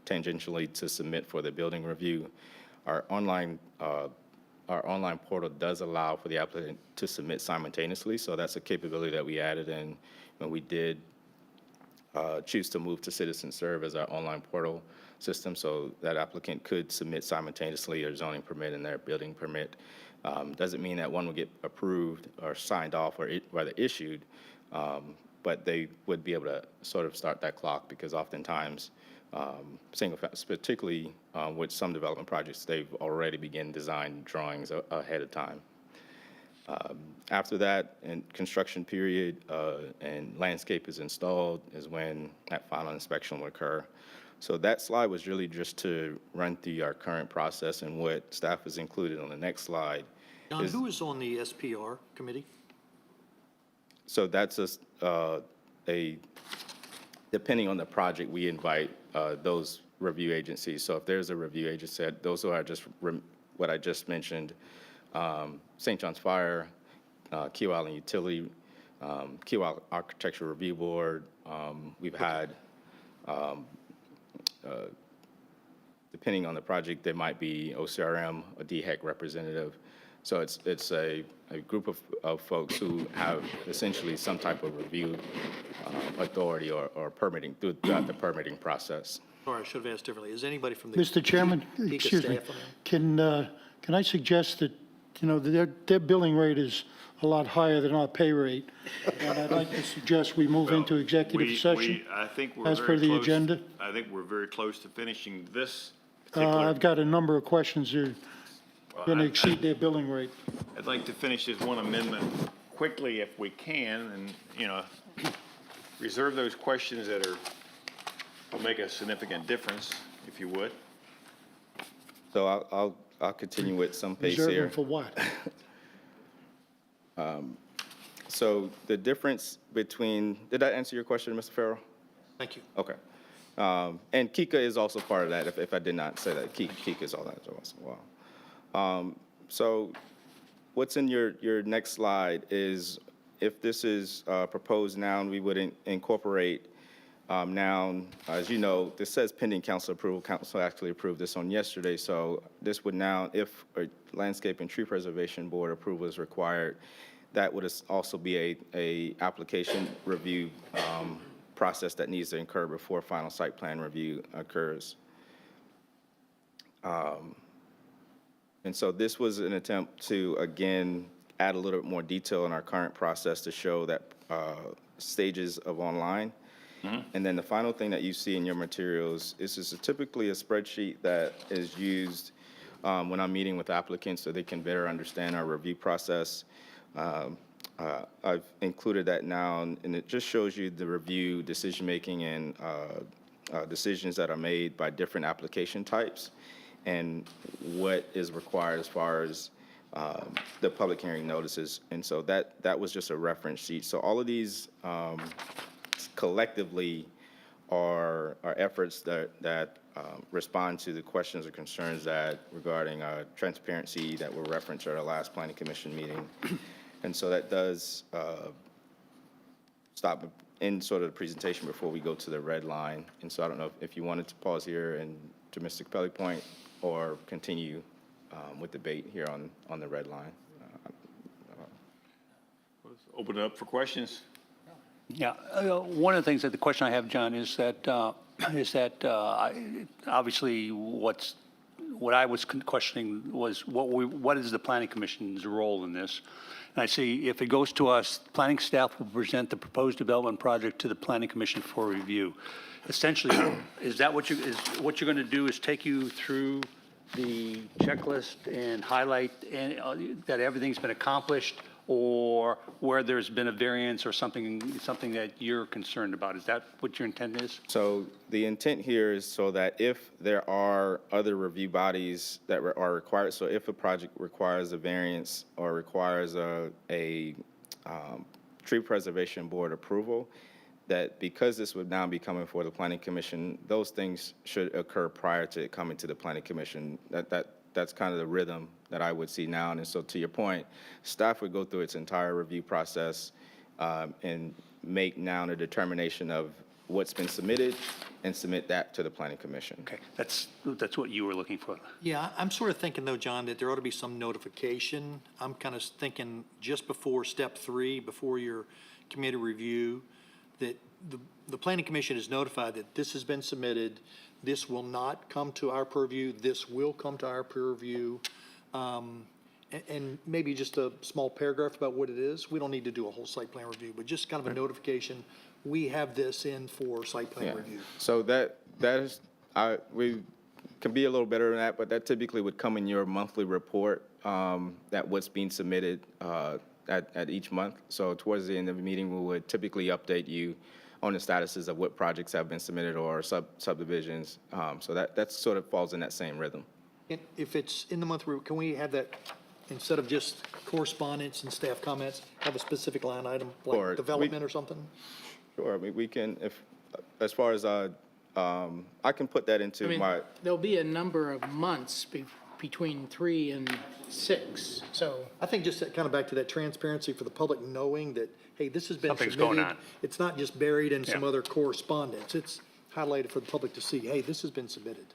tangentially to submit for the building review. Our online portal does allow for the applicant to submit simultaneously, so that's a capability that we added in when we did choose to move to Citizen Serve as our online portal system, so that applicant could submit simultaneously their zoning permit and their building permit. Doesn't mean that one will get approved or signed off or rather issued, but they would be able to sort of start that clock because oftentimes, particularly with some development projects, they've already begun design drawings ahead of time. After that, in construction period and landscape is installed is when that final inspection will occur. So that slide was really just to run through our current process, and what staff has included on the next slide. John, who is on the SPR committee? So that's depending on the project, we invite those review agencies. So if there's a review agency, those are just what I just mentioned. St. John's Fire, Key Island Utility, Key Island Architecture Review Board. We've had, depending on the project, there might be OCRM, a DHEC representative. So it's a group of folks who have essentially some type of review authority or permitting throughout the permitting process. Sorry, I should have asked differently. Is anybody from the Mr. Chairman, Kika excuse me, staff on there? can I suggest that, their billing rate is a lot higher than our pay rate, and I'd like to suggest we move into executive session I think we're as very per the close- agenda. I think we're very close to finishing this particular. I've got a number of questions that are going to exceed their billing rate. I'd like to finish this one amendment quickly if we can, and, reserve those questions that will make a significant difference, if you would. So I'll continue with some pace Reserve here. them for what? So the difference between, did that answer your question, Mr. Farrell? Thank you. Okay. And Kika is also part of that, if I did not say that. Kika is all that as well. So what's in your next slide is, if this is proposed now, we would incorporate now, as you know, this says pending council approval. Council actually approved this on yesterday, so this would now, if a Landscape and Tree Preservation Board approval is required, that would also be a application review process that needs to occur before final site plan review occurs. And so this was an attempt to, again, add a little bit more detail in our current process to show that stages of online. And then the final thing that you see in your materials is typically a spreadsheet that is used when I'm meeting with applicants so they can better understand our review process. I've included that now, and it just shows you the review, decision-making, and decisions that are made by different application types and what is required as far as the public hearing notices. And so that was just a reference sheet. So all of these collectively are efforts that respond to the questions or concerns that regarding transparency that were referenced at our last Planning Commission meeting. And so that does stop in sort of the presentation before we go to the red line. And so I don't know if you wanted to pause here and to Mr. Capelli point or continue with debate here on the red line. Let's open it up for questions. Yeah, one of the things that the question I have, John, is that, obviously what I was questioning was what is the Planning Commission's role in this? And I see if it goes to us, planning staff will present the proposed development project to the Planning Commission for review. Essentially, is that what you're going to do is take you through the checklist and highlight that everything's been accomplished, or where there's been a variance or something that you're concerned about? Is that what your intent is? So the intent here is so that if there are other review bodies that are required, so if a project requires a variance or requires a tree preservation board approval, that because this would now be coming for the Planning Commission, those things should occur prior to it coming to the Planning Commission. That's kind of the rhythm that I would see now. And so to your point, staff would go through its entire review process and make now a determination of what's been submitted and submit that to the Planning Commission. Okay, that's what you were looking for. Yeah, I'm sort of thinking though, John, that there ought to be some notification. I'm kind of thinking just before step 3, before your committee review, that the Planning Commission is notified that this has been submitted, this will not come to our purview, this will come to our purview, and maybe just a small paragraph about what it is. We don't need to do a whole site plan review, but just kind of a notification, we have this in for site plan Yeah. review. So that is, we can be a little better than that, but that typically would come in your monthly report, that what's being submitted at each month. So towards the end of the meeting, we would typically update you on the statuses of what projects have been submitted or subdivisions. So that sort of falls in that same rhythm. And if it's in the month, can we have that, instead of just correspondence and staff comments, have a specific line item, Or like development or something? Sure, I mean, we can, as far as, I can put that I into mean, my, there'll be a number of months between 3 and 6, so. I think just kind of back to that transparency for the public knowing that, hey, this has been Something's submitted. going on. It's not just buried in some Yeah. other correspondence. It's highlighted for the public to see, hey, this has been submitted.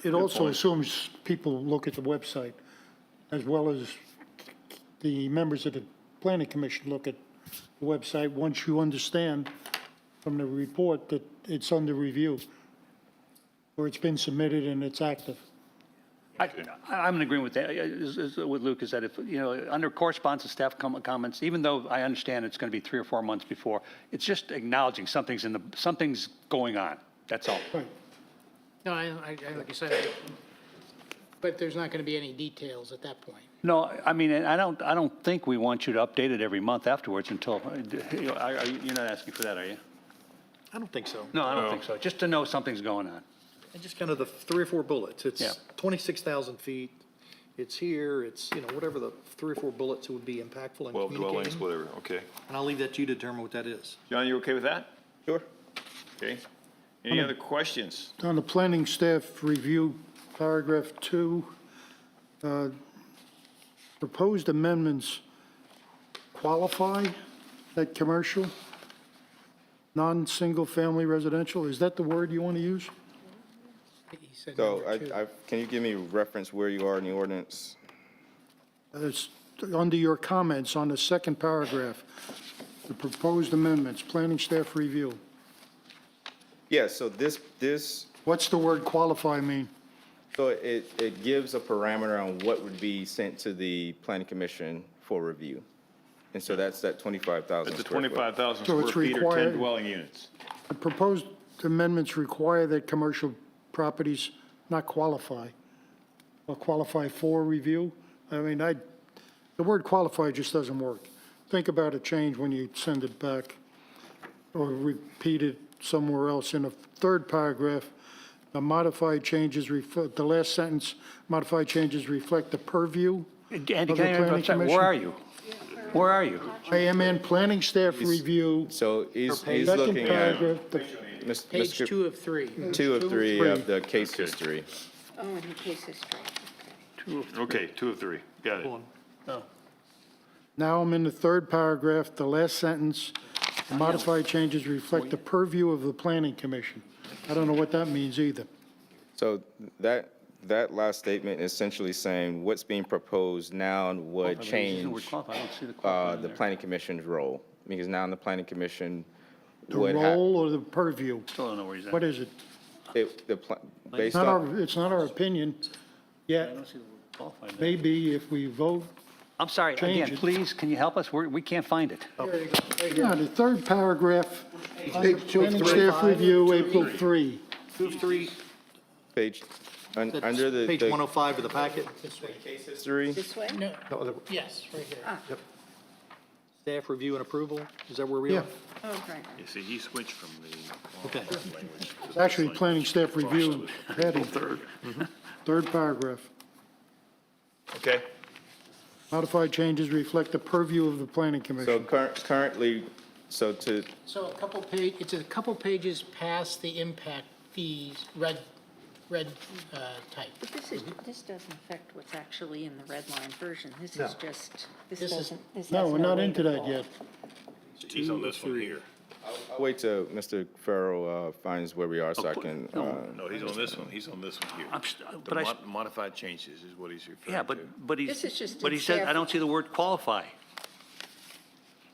It also assumes people look at the website, as well as the members of the Planning Commission look at the website, once you understand from the report that it's under review, or it's been submitted and it's active. I'm in agreement with that, with Luke, is that if, under correspondence and staff comments, even though I understand it's going to be 3 or 4 months before, it's just acknowledging something's going on, that's all. Right. No, like I said, but there's not going to be any details at that point. No, I mean, I don't think we want you to update it every month afterwards until, you're not asking for that, are you? I don't think so. No, I don't think so, just to know something's going on. And just kind of the 3 or 4 bullets. Yeah. It's 26,000 feet. It's here. It's, whatever the 3 or 4 bullets would be impactful in 12 dwellings, communicating. whatever, okay. And I'll leave that to you to determine what that is. John, you okay with that? sure. Okay. Any other questions? On the planning staff review, paragraph 2, proposed amendments qualify that commercial, non-single-family residential? Is that the word you want to use? He said So number 2. can you give me reference where you are in the ordinance? It's under your comments on the second paragraph, the proposed amendments, planning staff review. Yeah, so this, What's the word qualify mean? so it gives a parameter on what would be sent to the Planning Commission for review. And so that's that 25,000 It's a square foot. 25,000 So square it's feet or 10 required- dwelling units. The proposed amendments require that commercial properties not qualify, or qualify for review. I mean, the word qualify just doesn't work. think about a change when you send it back or repeat it somewhere else. In the third paragraph, the modified changes, the last sentence, modified changes reflect the purview Andy, of the can I planning interrupt? commission. Where are you? Where are you? I am in planning staff review, So he's second looking at paragraph, Page 2 of 3. 2 of 3 three. of the case history. Oh, in the case history. Okay, 2 of 3. Got it. now I'm in the third paragraph, the last sentence, the modified changes reflect the purview of the planning commission. I don't know what that means either. So that last statement is essentially saying what's being proposed now would The word change qualify, I don't see the qualify in the there. planning commission's role. Because now the planning commission The would have, role or the purview? Still don't know where he's at. What is it? based Not on, it's not our opinion I yet. don't see the word qualify in there. Maybe if we vote, I'm sorry, Change again, it. please, can you help us? We can't find it. yeah, the third paragraph, under Page 2 of planning 3. staff review, April 3. 2 of 3, page, that's under the page 105 of the packet. case history, This way? No, yes, right here. Staff review and approval, is that where we Yeah, are? Oh, right. You see, he switched from the Okay. it's actually planning staff review heading. Third paragraph. Okay, Modified changes reflect the purview of the planning so commission. currently, so to, So it's a couple pages past the impact fees, red type. But this doesn't affect what's actually in the red line version. This No. is just, this This is- doesn't, this No, has we're not way into to that fall. yet. he's on this one here. I'll wait till Mr. Farrell finds where we are so I can, No, he's on this one, he's on this one here. but I s- The modified changes is what he's referring to. Yeah, but This is just but in he said, staff- I don't see the word qualify.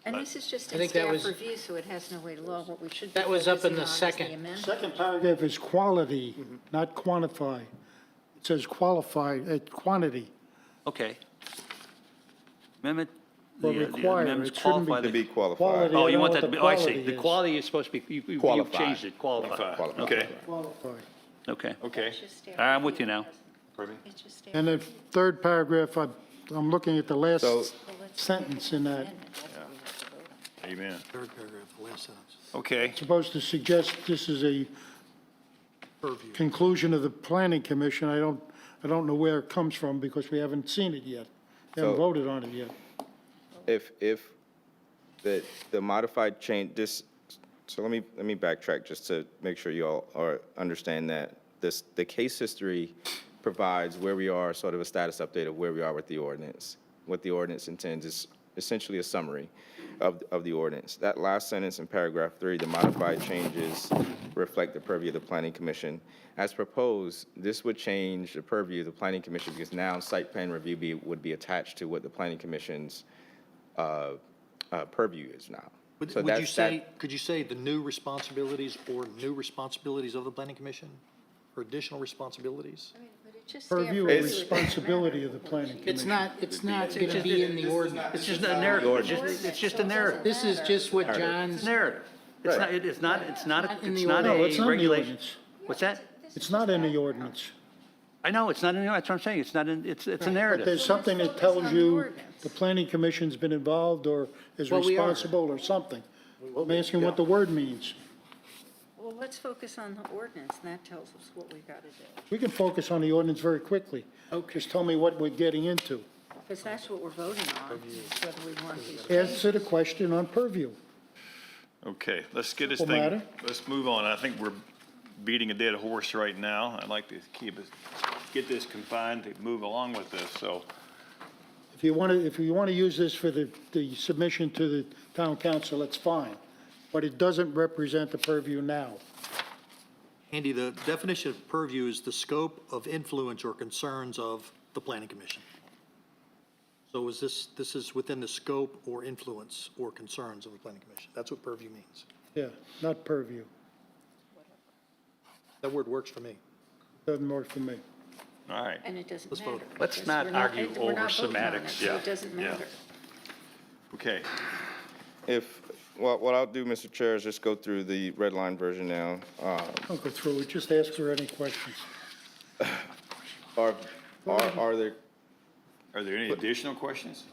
And this is just I in think that staff was- review, so it has no way to law. What we should be That was up in focusing the on is second. amendment. Second paragraph is quality, not quantify. It says qualify, quantity. Okay. Amendment. Well, the require, amendments it shouldn't be- qualify to the- be qualified. Quality. Oh, I you don't want know that, what to the be- oh, I see. quality The is. quality is supposed to be, you've Qualified. changed it, qualified. Qualified. Okay, Qualify. Okay. okay. It's just staff I'm with review. you now. It's just staff And the third paragraph, I'm looking at the last So- sentence in that. amendment. That's what we have to vote on. Amen. Third paragraph, the last sentence. Okay, Supposed to suggest this is a Purview. conclusion of the planning commission. I don't know where it comes from because we haven't seen it yet. Haven't So- voted on it yet. If the modified change, so let me backtrack just to make sure you all understand that the case history provides where we are, sort of a status update of where we are with the ordinance. What the ordinance intends is essentially a summary of the ordinance. That last sentence in paragraph 3, the modified changes reflect the purview of the planning commission. As proposed, this would change the purview of the planning commission because now site plan review would be attached to what the planning commission's purview is now. Would So you that's- say, could you say the new responsibilities or new responsibilities of the planning commission? Or additional responsibilities? I mean, but it's just staff Purview review. and It doesn't responsibility matter. of the planning It's commission. not going to be in the ordinance. It's just a narrative. It's just a narrative. This is just what John's, Narrative. It's not, it's not, it's not, Not in it's the not No, it's a not in the regulation. ordinance. What's that? It's not in the ordinance. I know, it's not in, that's what I'm saying. It's not in, it's a But narrative. there's something that focus tells on the you ordinance. the planning commission's been involved or is Well, we are. responsible or something. I'm asking what the word means. Well, let's focus on the ordinance, and that tells us what we got to do. We can focus on the ordinance very quickly. Just tell me what we're getting into. Because that's what we're voting on, is whether we want these changes. Answer the question on purview. okay, let's get this Simple thing, matter. let's move on. I think we're beating a dead horse right now. I'd like to get this confined to move along with this, so. If you want to use this for the submission to the town council, that's fine. But it doesn't represent the purview now. Andy, the definition of purview is the scope of influence or concerns of the planning commission. So is this is within the scope or influence or concerns of the planning commission? That's what purview means. Yeah, not purview. That word works for me. Doesn't work for me. All right, And it doesn't Let's matter. vote. Let's because not we're argue we're not over voting on it, semantics. So Yeah, it doesn't yeah. matter. okay. What I'll do, Mr. Chair, is just go through the red line version now. Don't go through it, just ask her any questions. Are there, Are there any additional questions?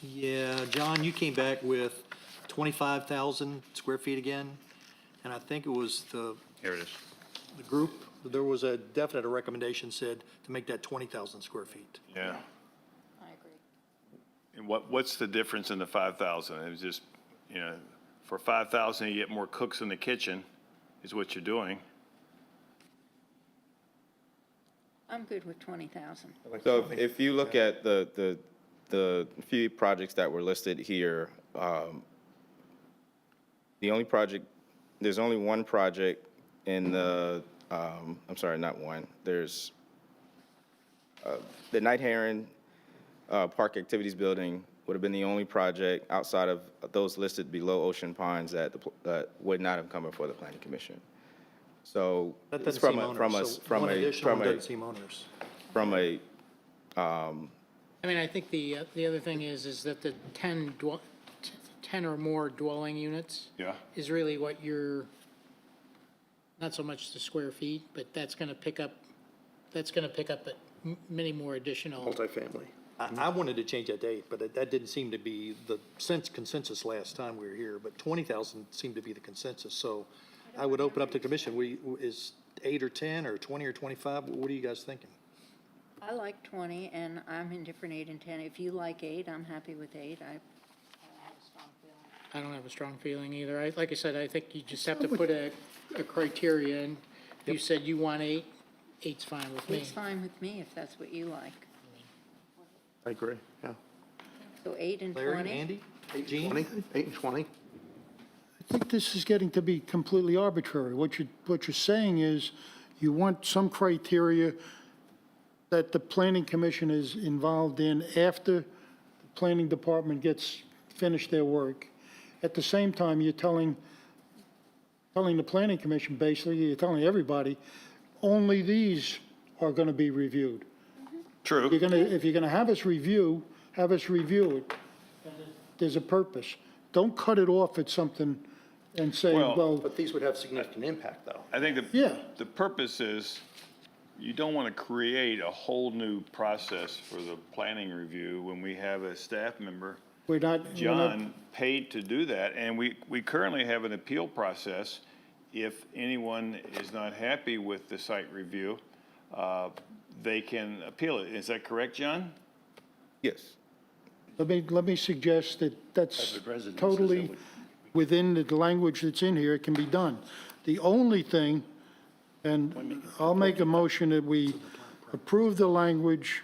Yeah, John, you came back with 25,000 square feet again, and I think it was Here it is. the group, there was a definite recommendation said to make that 20,000 square feet. Yeah. I agree. And what's the difference in the 5,000? It was just, for 5,000, you get more cooks in the kitchen, is what you're doing. I'm good with 20,000. So if you look at the few projects that were listed here, there's only one project in the, I'm sorry, not one. There's the Night Heron Park Activities Building would have been the only project outside of those listed below Ocean Ponds that would not have come before the Planning Commission. So That it's doesn't seem onerous. So one additional doesn't seem onerous. I mean, I think the other thing is that the 10 or more dwelling units Yeah. is really what you're, not so much the square feet, but that's going to pick up many more additional. Multifamily. I wanted to change that date, but that didn't seem to be the consensus last time we were here, but 20,000 seemed to be the consensus, so I would open up the commission. Is 8 or 10 or 20 or 25, what are you guys thinking? I like 20, and I'm indifferent 8 and 10. If you like 8, I'm happy with 8. I don't have a strong feeling. I don't have a strong feeling either. Like I said, I think you just have to put a criteria in. If you said you want 8, 8's fine with me. 8's fine with me if that's what you like. I agree, yeah. So 8 and 20? Larry, Andy, Gene? 20, 8 and 20? I think this is getting to be completely arbitrary. What you're saying is you want some criteria that the planning commission is involved in after the planning department gets finished their work. At the same time, you're telling the planning commission, basically, you're telling everybody, only these are going to be reviewed. True. If you're gonna have us review it. There's a purpose. Don't cut it off at something and say, Well- well, But these would have significant impact, though. I think Yeah. the purpose is, you don't want to create a whole new process for the planning review when we have a staff member, we're not. John, paid to do that. And we currently have an appeal process. If anyone is not happy with the site review, they can appeal it. Is that correct, John? Yes. Let me suggest that that's Private residences, totally that would- within the language that's in here, it can be done. The only thing, and I'll make a motion that we approve the language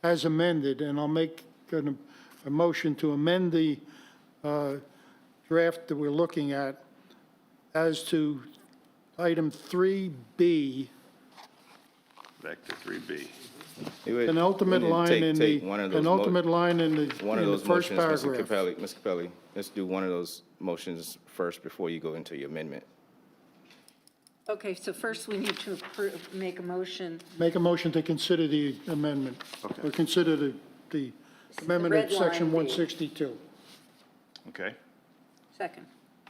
as amended, and I'll make a motion to amend the draft that we're looking at as to item 3B, Back to 3B. an ultimate line in the, One of those an ultimate line in the first motions, paragraph. Mr. Capelli, let's do one of those motions first before you go into your amendment. Okay, so first we need to make a motion. Make a motion to consider the amendment, or consider the amendment red of section line B. 162. Okay. Second.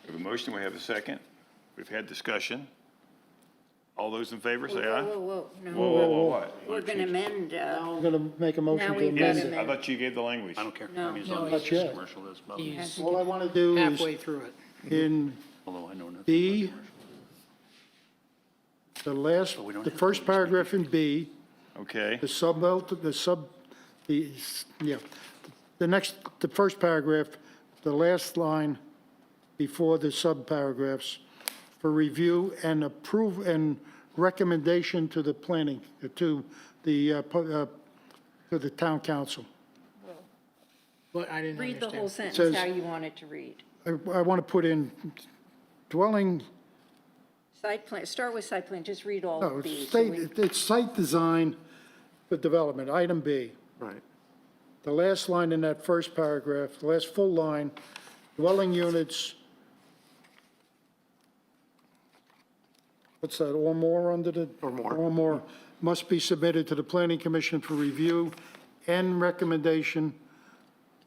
We have a motion, we have a second. We've had discussion. All those in favor, say aye. Whoa, Whoa, no. whoa, whoa, what? We're going to amend, I'm going to make a motion Now to we've got amend to it. amend. I thought you gave the language. I don't care. No. I mean, as No, long as not it's yet. commercial, that's about it. He's All I want to do is halfway through it. in Although I know nothing. B, we don't the have first to. paragraph in B, Okay, the first paragraph, the last line before the sub-paragraphs, for review and approve and recommendation to the planning, to the town council. But I didn't read the whole understand. sentence Says- how you want it to read. I want to put in dwelling, Site plan, start with site plan, just read all no, of these. it's site design for development, item B. Right. The last line in that first paragraph, the last full line, dwelling units, what's that, or more under the? Or more. Or more, must be submitted to the planning commission for review and recommendation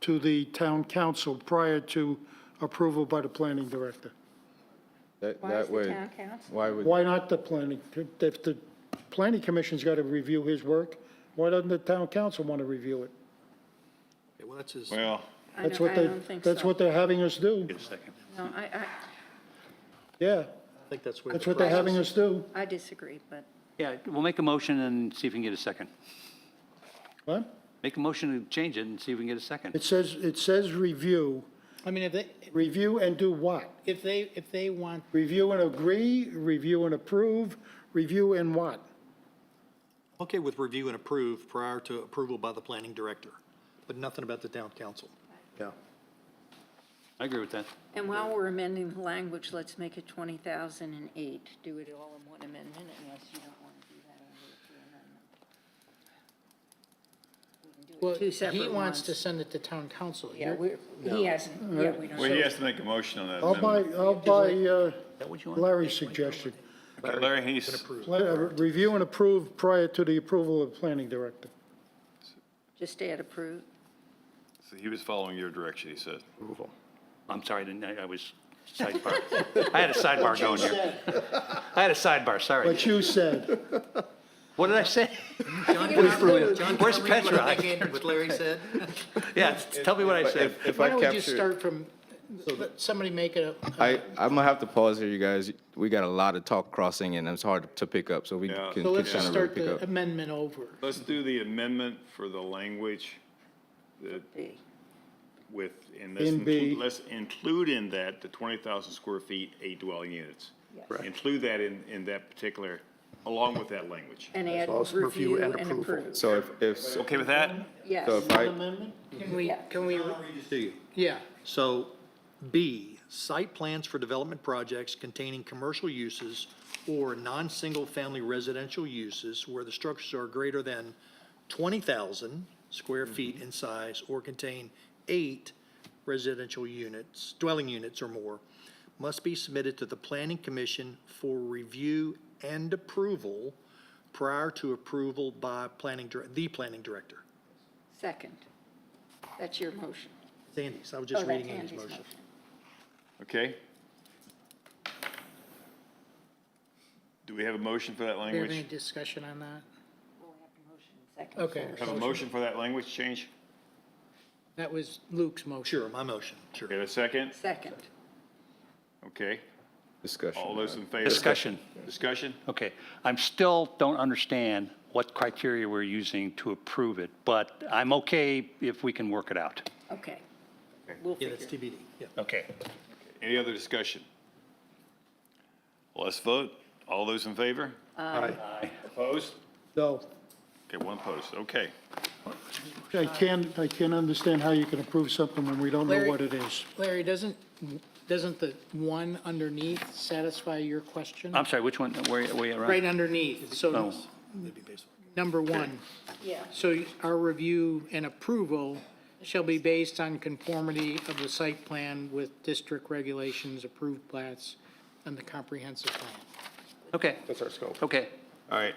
to the town council prior to approval by the planning director. Why is That the would, town council? why would, Why not the planning? If the planning commission's got to review his work, why doesn't the town council want to review it? Okay, well, that's his. Well, That's I what they, don't think that's so. what they're having us do. Get a second. No, Yeah, I think that's where. that's the what they're process- having us do. I disagree, but Yeah, we'll make a motion and see if we can get a second. What? Make a motion to change it and see if we can get a second. It says review. I mean, Review and do what? if they want, Review and agree, review and approve, review and what? Okay with review and approve prior to approval by the planning director, but nothing about the town council. Yeah. I agree with that. And while we're amending the language, let's make it 20,008. Do it all in one amendment unless you don't want to do that under the two amendments. We can do well, it two separate he wants to ones. send it to town council. Yeah, You're- he hasn't, yeah, we don't. well, he has to make a motion on that I'll amendment. buy Is that what you want? Larry's suggestion. Okay, Larry, he's, Review and approve prior to the approval of planning director. Just add approve. he was following your direction, he said. I'm sorry, I was sidebar. I had a sidebar going here. I had a sidebar, sorry. What you said. What did I say? John, Where's can I read Petra? what Larry said? Yeah, tell me what I said. If Why I don't we just capture, start from, let somebody make it I'm gonna have to pause here, you guys. We got a lot of talk crossing and it's hard to pick up, so we Yeah. can so let's kind just of really start pick the up. amendment over. Let's do the amendment for the language that B. with, and In B. let's include in that the 20,000 square feet, 8 dwelling units. Yes. Include that in that particular, along with that language. And add well as review review and and approval. approve. So if, Okay with that? Yes. so if I, Can we, Do you? yeah, So B, site plans for development projects containing commercial uses or non-single-family residential uses where the structures are greater than 20,000 square feet in size or contain 8 residential units, dwelling units or more, must be submitted to the planning commission for review and approval prior to approval by the planning director. Second. That's your motion. It's Andy's, I was Oh, just that's reading Andy's Andy's motion. motion. Okay? Do we have a motion for that do we have any language? discussion on that? We'll have the motion second Okay. first. Have a motion for that language change? That was Luke's motion. Sure, my motion, sure. Okay, a second? Second. Okay. discussion. All those in favor? Discussion. Discussion? Okay, I'm still don't understand what criteria we're using to approve it, but I'm okay if we can work it out. Okay. We'll Yeah, that's figure. TBD, yeah. Okay. Any other discussion? Let's vote. All those in favor? Aye. Opposed? No, Okay, one opposed. Okay. I can't understand how you can approve something when we don't know Larry- what it is. Larry, doesn't the one underneath satisfy your question? I'm sorry, which one, where you at? Right underneath, so Oh. number one. Yeah. So our review and approval shall be based on conformity of the site plan with district regulations, approved plats, and the comprehensive plan. Okay, That's our scope. okay, All right.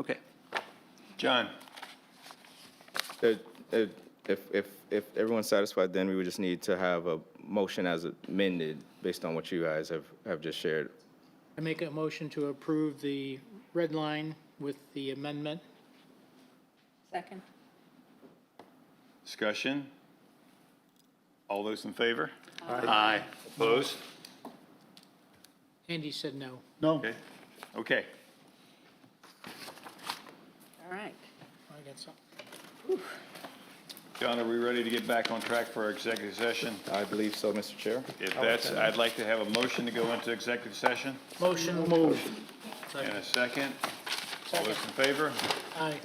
okay. John? If everyone's satisfied, then we would just need to have a motion as amended based on what you guys have just shared. I make a motion to approve the red line with the amendment. Second. Discussion? All those in favor? Aye. Opposed? Andy said no. No, Okay. Okay. All right. I got something. John, are we ready to get back on track for our executive session? I believe so, Mr. Chair. If that's, I'd like to have a motion to go into executive session Motion, move. and a second. All those in favor? aye.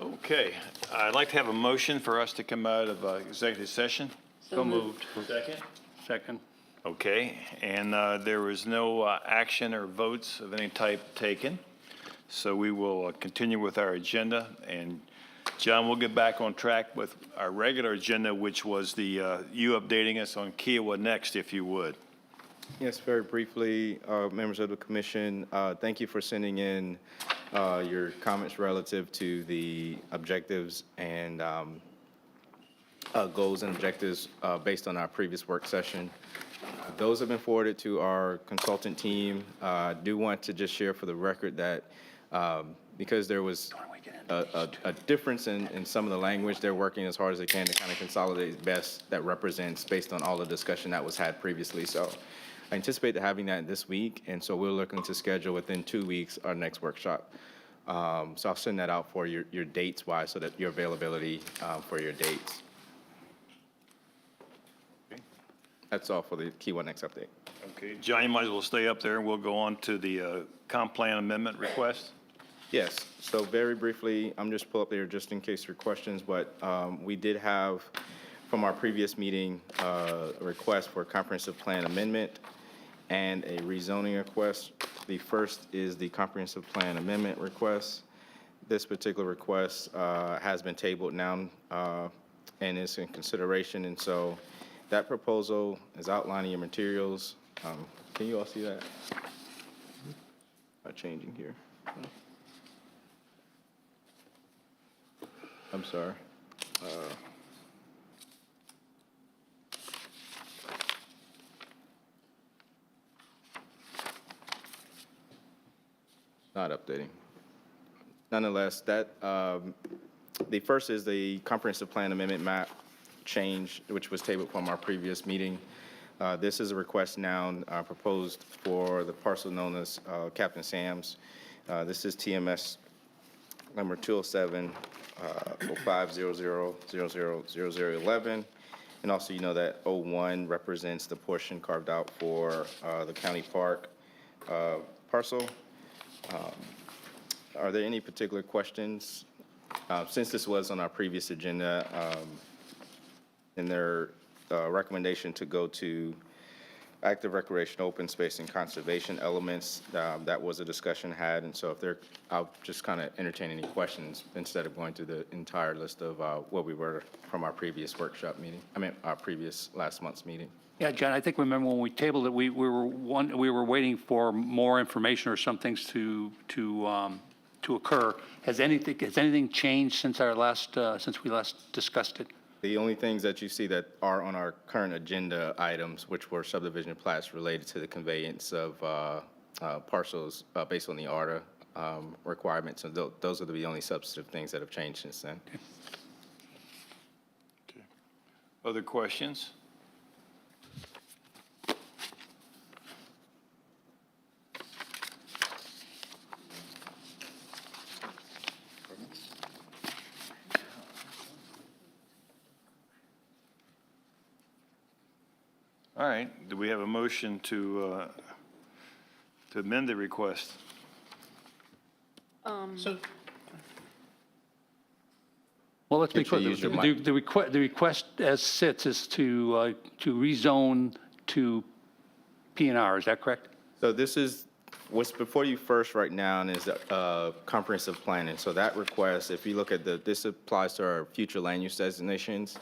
Okay, I'd like to have a motion for us to come out of executive session. So moved. Second? Second. Okay, and there was no action or votes of any type taken, so we will continue with our agenda. And John, we'll get back on track with our regular agenda, which was the, you updating us on Kiowa Next, if you would. Yes, very briefly, members of the commission, thank you for sending in your comments relative to the objectives and goals and objectives based on our previous work session. Those have been forwarded to our consultant team. I do want to just share for the record that because there was a difference in some of the language, they're working as hard as they can to kind of consolidate best that represents based on all the discussion that was had previously. So I anticipate having that this week, and so we're looking to schedule within 2 weeks our next workshop. So I'll send that out for your dates-wise so that your availability for your dates. That's all for the Kiowa Next update. Okay, John, you might as well stay up there, and we'll go on to the comp plan amendment request. Yes, so very briefly, I'm just pull up there just in case there are questions, but we did have from our previous meeting a request for a comprehensive plan amendment and a rezoning request. The first is the comprehensive plan amendment request. This particular request has been tabled now and is in consideration, and so that proposal is outlining your materials. Can you all see that? Changing here. I'm sorry. Not updating. Nonetheless, that the first is the comprehensive plan amendment map change, which was tabled from our previous meeting. This is a request now proposed for the parcel known as Captain Sam's. This is TMS number 207 0500000011. And also, you know that 01 represents the portion carved out for the county park parcel. Are there any particular questions? Since this was on our previous agenda, in their recommendation to go to active recreation, open space, and conservation elements, that was a discussion had. And so if there, I'll just kind of entertain any questions instead of going through the entire list of what we were from our previous workshop meeting, our previous last month's meeting. Yeah, John, I think remember when we tabled it, we were waiting for more information or some things to occur. Has anything changed since our last since we last discussed it? The only things that you see that are on our current agenda items, which were subdivision plats related to the conveyance of parcels based on the ARDA requirements, and those are the only substantive things that have changed since then. Okay. Other questions? All right, do we have a motion to amend the request? So, Well, let's be Make sure clear. you use your mic. The request as sits is to rezone to PNR, is that correct? So this is, what's before you first right now is comprehensive planning. So that request, if you look at this applies to our future land use designations.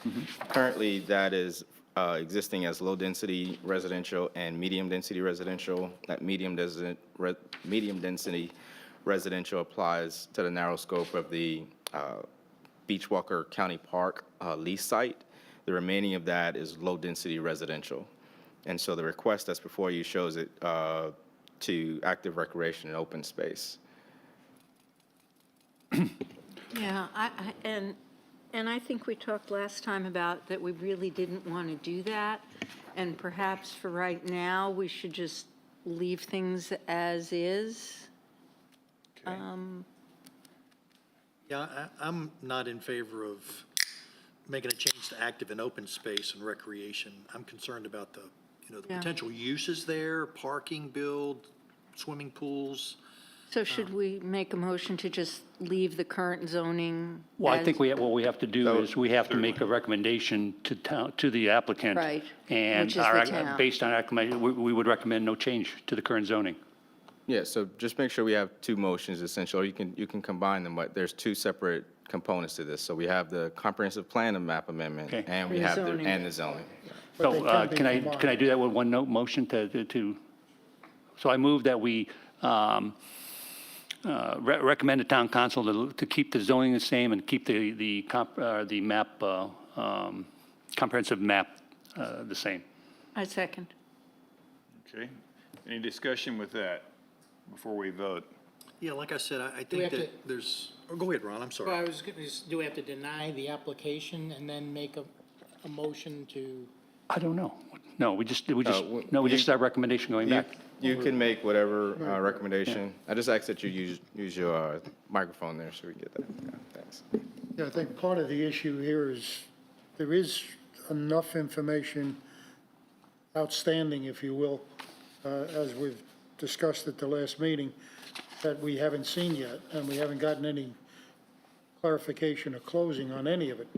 Currently, that is existing as low-density residential and medium-density residential. That medium-density residential applies to the narrow scope of the Beachwalker County Park lease site. The remaining of that is low-density residential. And so the request that's before you shows it to active recreation and open space. Yeah, and I think we talked last time about that we really didn't want to do that. And perhaps for right now, we should just leave things as is. Yeah, I'm not in favor of making a change to active and open space and recreation. I'm concerned about the Yeah. potential uses there, parking, build, swimming pools. So should we make a motion to just leave the current zoning? Well, I as- think what we have to do is we have to make a recommendation to the applicant. Right, And which is the our- town. based on our recommendation, we would recommend no change to the current zoning. Yeah, so just make sure we have two motions essentially, or you can combine them, but there's two separate components to this. So we have the comprehensive plan and map amendment, Okay. and we And the have zoning. the zoning. But they So can be can I combined. do that with one motion so I move that we recommend the town council to keep the zoning the same and keep the map, comprehensive map the same. I second. Okay. Any discussion with that before we vote? Yeah, like I said, I we think have that there's, oh, go ahead, Ron, I'm Well, I sorry. was gonna, do we have to deny the application and then make a motion to? I don't know. No, we just you- our recommendation going You, back. you can make whatever recommendation. I just ask that you use your microphone there so we get that. Yeah, thanks. Yeah, I think part of the issue here is there is enough information outstanding, if you will, as we've discussed at the last meeting, that we haven't seen yet, and we haven't gotten any clarification or closing on any of it.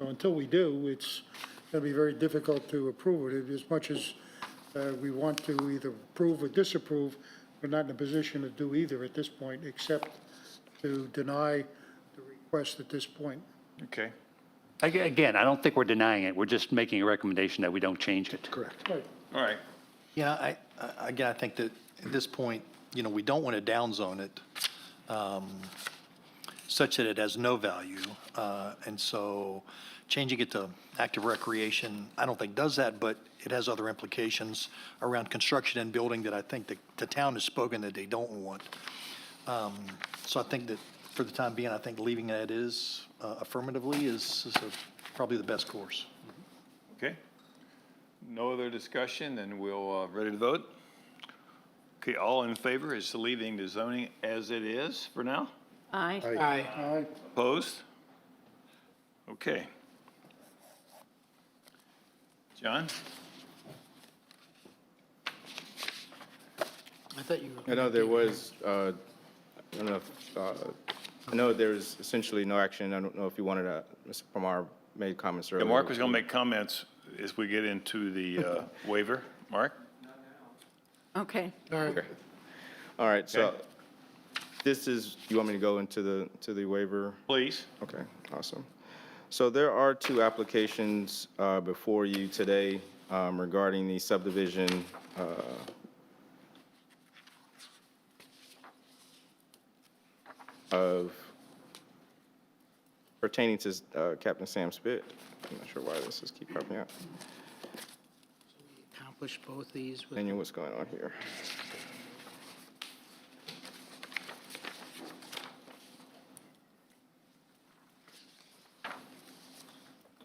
So until we do, it's going to be very difficult to approve it. As much as we want to either approve or disapprove, we're not in a position to do either at this point, except to deny the request at this point. Okay. Again, I don't think we're denying it. We're just making a recommendation that we don't change it. Correct. Right. All right. Yeah, again, I think that at this point, we don't want to downzone it such that it has no value. And so changing it to active recreation, I don't think does that, but it has other implications around construction and building that I think the town has spoken that they don't want. So I think that for the time being, I think leaving that is affirmatively is probably the best course. Okay. No other discussion, then we'll, ready to vote? Okay, all in favor is leaving the zoning as it is for now? Aye. Aye. Opposed? Okay. John? I thought you were. I know there was, I don't know if, I know there's essentially no action. I don't know if you wanted to, Mr. Pamar made comments earlier. Yeah, Mark was going to make comments as we get into the waiver. Mark? Okay. Okay. All right, so Okay. this is, you want me to go into the waiver? Please. Okay, awesome. So there are two applications before you today regarding the subdivision of pertaining to Captain Sam Spit. I'm not sure why this is keep popping up. Accomplish both these with. Daniel, what's going on here?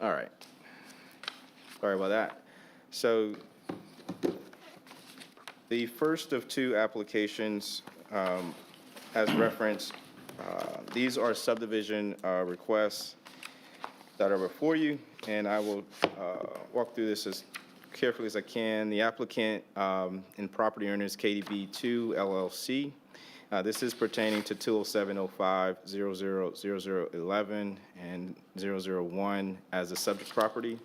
All right. Sorry about that. So the first of two applications, as referenced, these are subdivision requests that are before you, and I will walk through this as carefully as I can. The applicant and property owner is KDB2 LLC. This is pertaining to 20705 000011 and 001 as the subject property.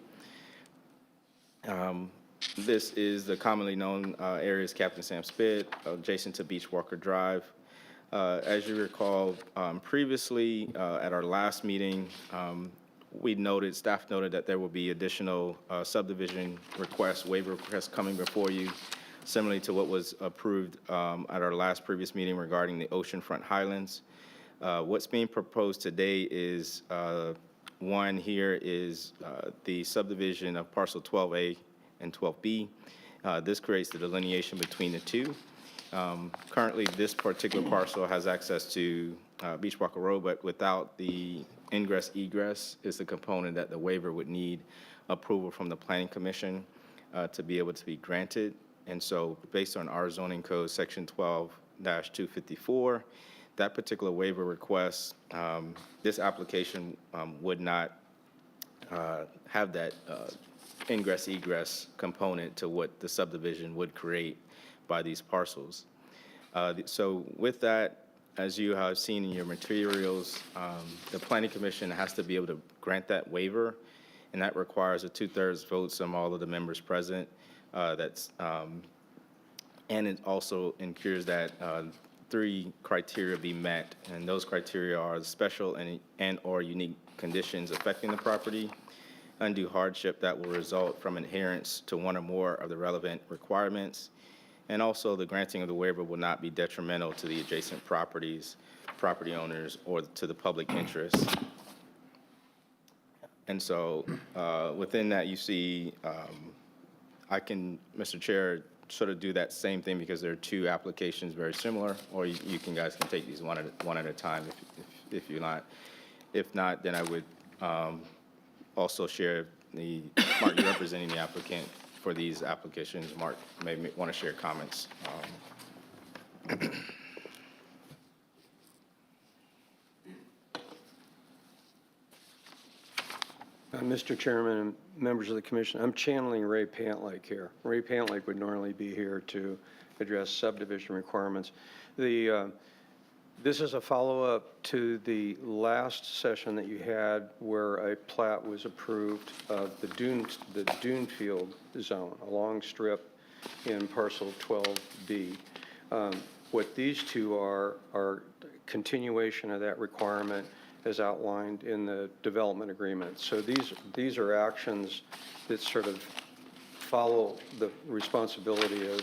This is the commonly known areas Captain Sam Spit, adjacent to Beachwalker Drive. As you recall, previously at our last meeting, staff noted that there will be additional subdivision requests, waiver requests coming before you, similarly to what was approved at our last previous meeting regarding the Oceanfront Highlands. What's being proposed today is, one here is the subdivision of parcel 12A and 12B. This creates the delineation between the two. Currently, this particular parcel has access to Beachwalker Road, but without the ingress egress is the component that the waiver would need approval from the Planning Commission to be able to be granted. And so based on our zoning code, section 12-254, that particular waiver request, this application would not have that ingress egress component to what the subdivision would create by these parcels. So with that, as you have seen in your materials, the Planning Commission has to be able to grant that waiver, and that requires a 2/3 votes from all of the members present. And it also ensures that 3 criteria be met, and those criteria are the special and/or unique conditions affecting the property, undue hardship that will result from adherence to one or more of the relevant requirements, and also the granting of the waiver will not be detrimental to the adjacent properties, property owners, or to the public interest. And so within that, you see, I can, Mr. Chair, sort of do that same thing because there are 2 applications very similar, or you guys can take these one at a time if you like. If not, then I would also share Mark, you're representing the applicant for these applications. Mark may want to share comments. Mr. Chairman and members of the commission, I'm channeling Ray Pantlake here. Ray Pantlake would normally be here to address subdivision requirements. This is a follow-up to the last session that you had where a plat was approved of the Dunefield zone, a long strip in parcel 12B. What these 2 are continuation of that requirement as outlined in the development agreement. So these are actions that sort of follow the responsibility of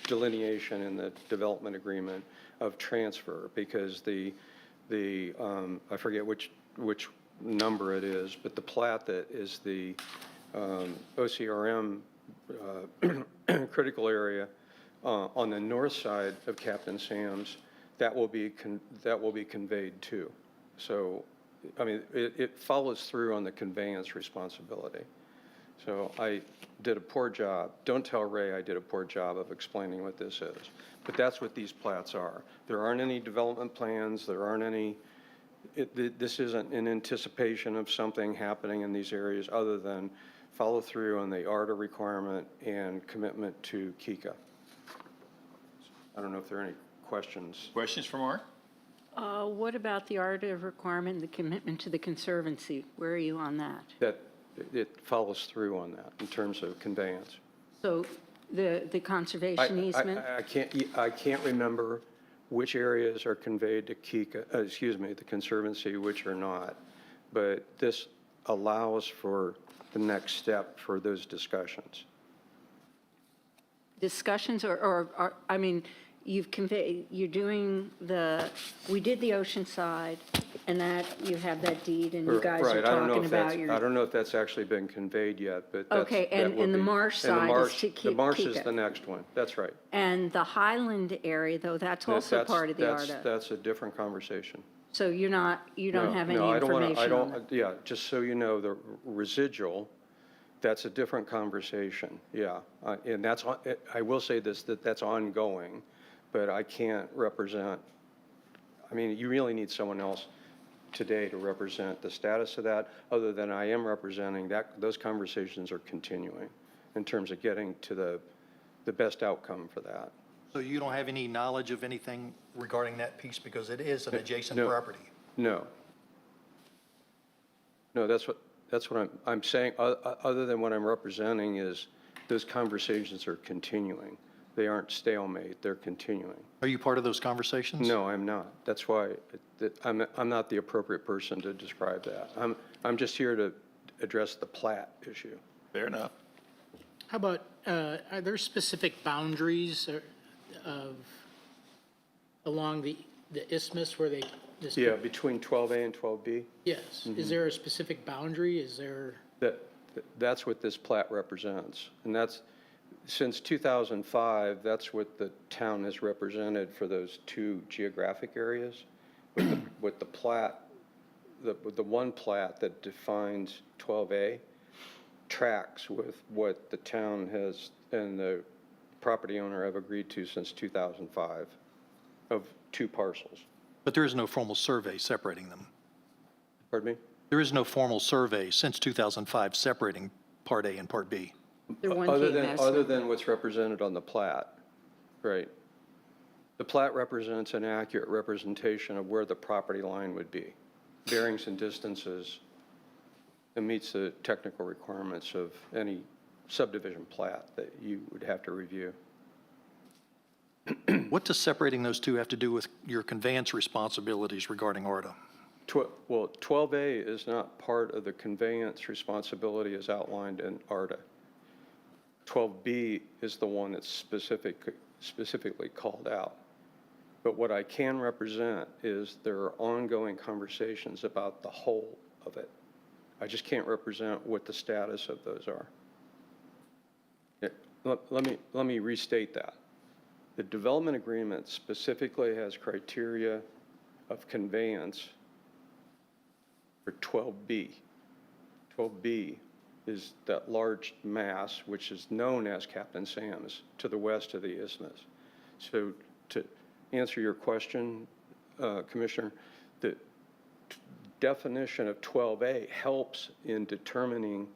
delineation in the development agreement of transfer, because I forget which number it is, but the plat that is the OCRM critical area on the north side of Captain Sam's, that will be conveyed too. So, I mean, it follows through on the conveyance responsibility. So I did a poor job. Don't tell Ray I did a poor job of explaining what this is. But that's what these plats are. There aren't any development plans. There aren't any, this isn't in anticipation of something happening in these areas other than follow through on the ARDA requirement and commitment to KICA. I don't know if there are any questions. Questions for Mark? What about the ARDA requirement and the commitment to the Conservancy? Where are you on that? That it follows through on that in terms of conveyance. So the conservation easement? I can't remember which areas are conveyed to KICA, the Conservancy, which are not. But this allows for the next step for those discussions. Discussions or I mean, you're doing we did the Oceanside, and that, you have that deed, and you guys are talking about your. I don't know if that's actually been conveyed yet, but that's. Okay, and the marsh and the side is to The marsh is KICA. the next one, that's right. And the Highland area, though, that's also part of the ARDA. That's a different conversation. So you don't have any No, I don't wanna- information on that? Yeah, just so you know, the residual, that's a different conversation, yeah. And that's, I will say this, that's ongoing, but I can't represent, I mean, you really need someone else today to represent the status of that, other than I am representing that. Those conversations are continuing in terms of getting to the best outcome for that. So you don't have any knowledge of anything regarding that piece because it is an adjacent No. property? No. No, that's what I'm saying, other than what I'm representing is those conversations are continuing. They aren't stalemate, they're continuing. Are you part of those conversations? No, I'm not. That's why I'm not the appropriate person to describe that. I'm just here to address the plat issue. Fair enough. How about, are there specific boundaries along the isthmus where they? Yeah, between 12A and 12B, Yes. Is there a specific boundary? Is there? that's what this plat represents. And that's, since 2005, that's what the town has represented for those 2 geographic areas. With the plat, the one plat that defines 12A tracks with what the town has and the property owner have agreed to since 2005 of 2 parcels. But there is no formal survey separating them. Pardon me? There is no formal survey since 2005 separating Part A and Part B. They're one Other big than, mess. other than what's represented on the plat, right? The plat represents an accurate representation of where the property line would be, bearings and distances. It meets the technical requirements of any subdivision plat that you would have to review. What does separating those two have to do with your conveyance responsibilities regarding ARDA? Well, 12A is not part of the conveyance responsibility as outlined in ARDA. 12B is the one that's specifically called out. But what I can represent is there are ongoing conversations about the whole of it. I just can't represent what the status of those are. Let me restate that. The development agreement specifically has criteria of conveyance for 12B. 12B is that large mass, which is known as Captain Sam's, to the west of the isthmus. So to answer your question, Commissioner, the definition of 12A helps in determining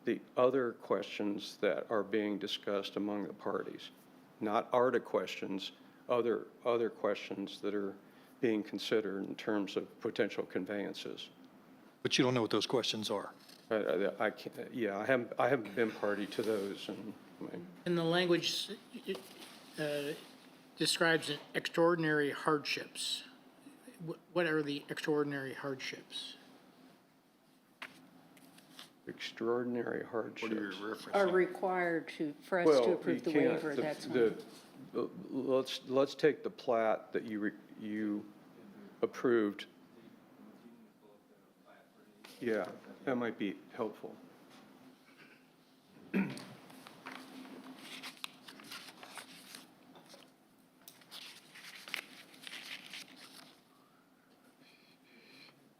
the other questions that are being discussed among the parties. Not ARDA questions, other questions that are being considered in terms of potential conveyances. But you don't know what those questions are. I can't, yeah, I haven't been party to those, And the language describes extraordinary hardships. What are the extraordinary hardships? extraordinary hardships. Are required for us to approve the waiver, that's one. Let's take the plat that you approved. Yeah, that might be helpful.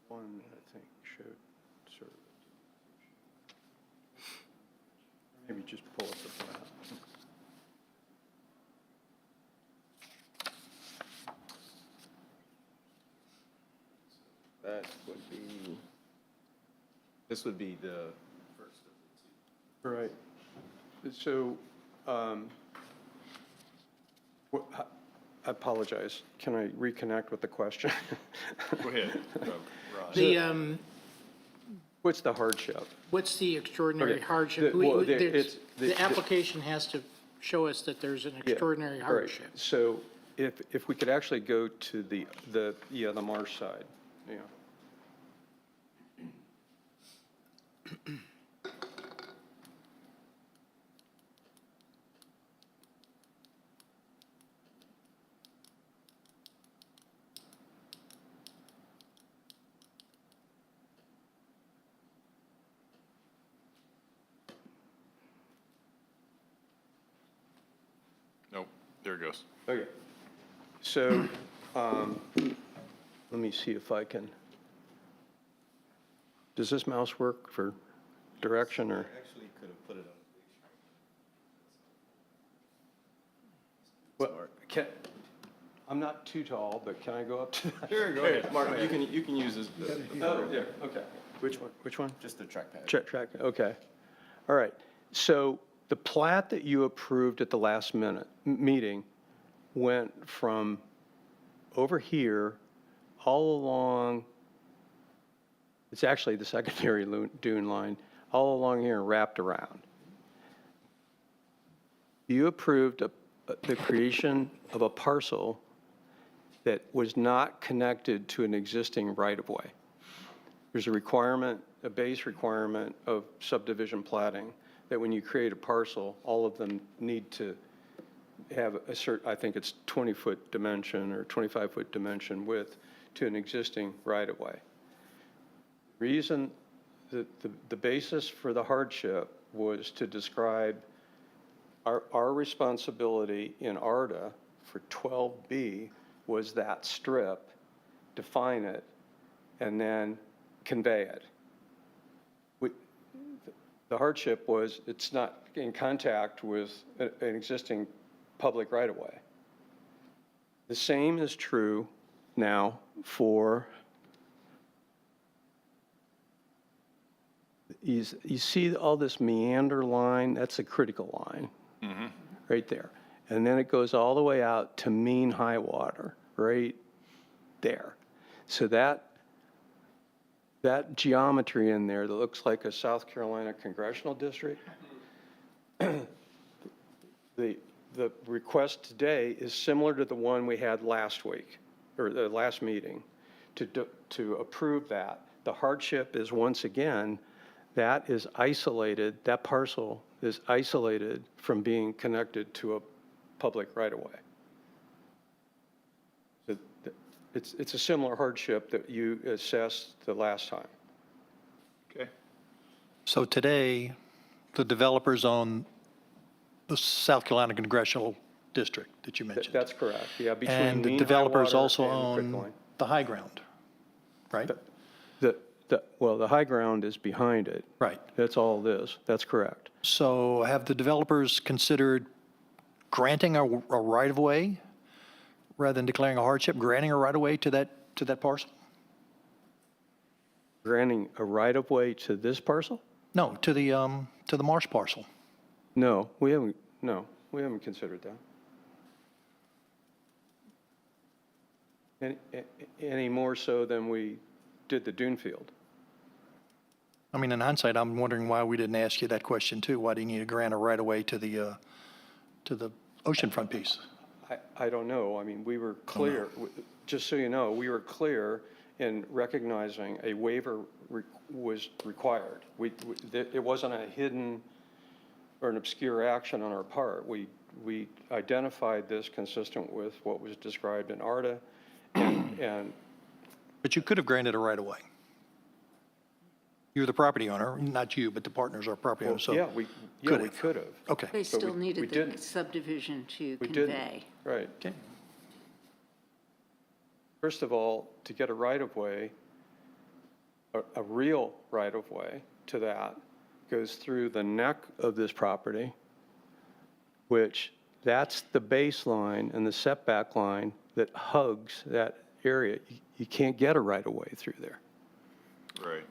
One, I think, showed sort of. Maybe just pull up the plat. That would be, this would be the first of the two. Right. So, I apologize. Can I reconnect with the question? Go ahead, The, What's the hardship? what's the extraordinary Okay. hardship? Well, The application has to show us that there's an extraordinary Right. hardship. So if we could actually go to the marsh side, yeah. Nope, there it goes. Okay. So, let me see if I can, does this mouse work for direction or? Actually could have put it on. Well, I'm not too tall, but can I go up to that? Sure, go ahead. Mark, you can use this. Oh, yeah, okay. Which one? Just the trackpad. Track, okay. All right. So the plat that you approved at the last meeting went from over here all along, it's actually the secondary dune line, all along here and wrapped around. You approved the creation of a parcel that was not connected to an existing right-of-way. There's a requirement, a base requirement of subdivision platting, that when you create a parcel, all of them need to have a certain, I think it's 20-foot dimension or 25-foot dimension width to an existing right-of-way. Reason, the basis for the hardship was to describe our responsibility in ARDA for 12B was that strip, define it, and then convey it. The hardship was it's not in contact with an existing public right-of-way. The same is true now for, you see all this meander line? That's a critical line right there. and then it goes all the way out to mean high water, right there. So that geometry in there that looks like a South Carolina congressional district, the request today is similar to the one we had last week, or the last meeting, to approve that. The hardship is, once again, that is isolated, that parcel is isolated from being connected to a public right-of-way. It's a similar hardship that you assessed the last time. Okay. So today, the developers own the South Carolina Congressional District that you mentioned. That's correct, yeah, between And the mean high developers water also and own quicklime. the high ground, right? Well, the high ground is behind it. Right. That's all this, that's correct. So have the developers considered granting a right-of-way rather than declaring a hardship, granting a right-of-way to that parcel? Granting a right-of-way to this parcel? No, to the Marsh parcel. No, we haven't considered that. Any more so than we did the Dunefield. I mean, in hindsight, I'm wondering why we didn't ask you that question too. Why do you need to grant a right-of-way to the oceanfront piece? I don't know. I mean, we were clear, just so you know, we were clear in recognizing a waiver was required. It wasn't a hidden or an obscure action on our part. We identified this consistent with what was described in ARDA and But you could have granted a right-of-way. You're the property owner, not you, but the partners are property owners, so. yeah, we could have. Okay. They still we needed the didn't. subdivision to We didn't, convey. right. Okay. First of all, to get a right-of-way, a real right-of-way to that goes through the neck of this property, which that's the baseline and the setback line that hugs that area. You can't get a right-of-way through there. Right.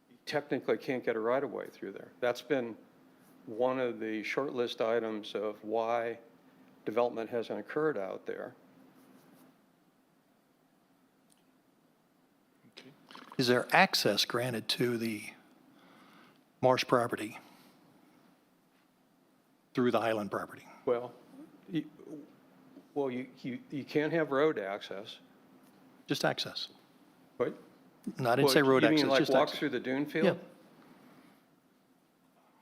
You technically can't get a right-of-way through there. That's been one of the short list items of why development hasn't occurred out there. Is there access granted to the Marsh property through the Highland property? Well, you can't have road access. Just access. What? No, I didn't say road You access, mean like just walk access. through the dune Yeah.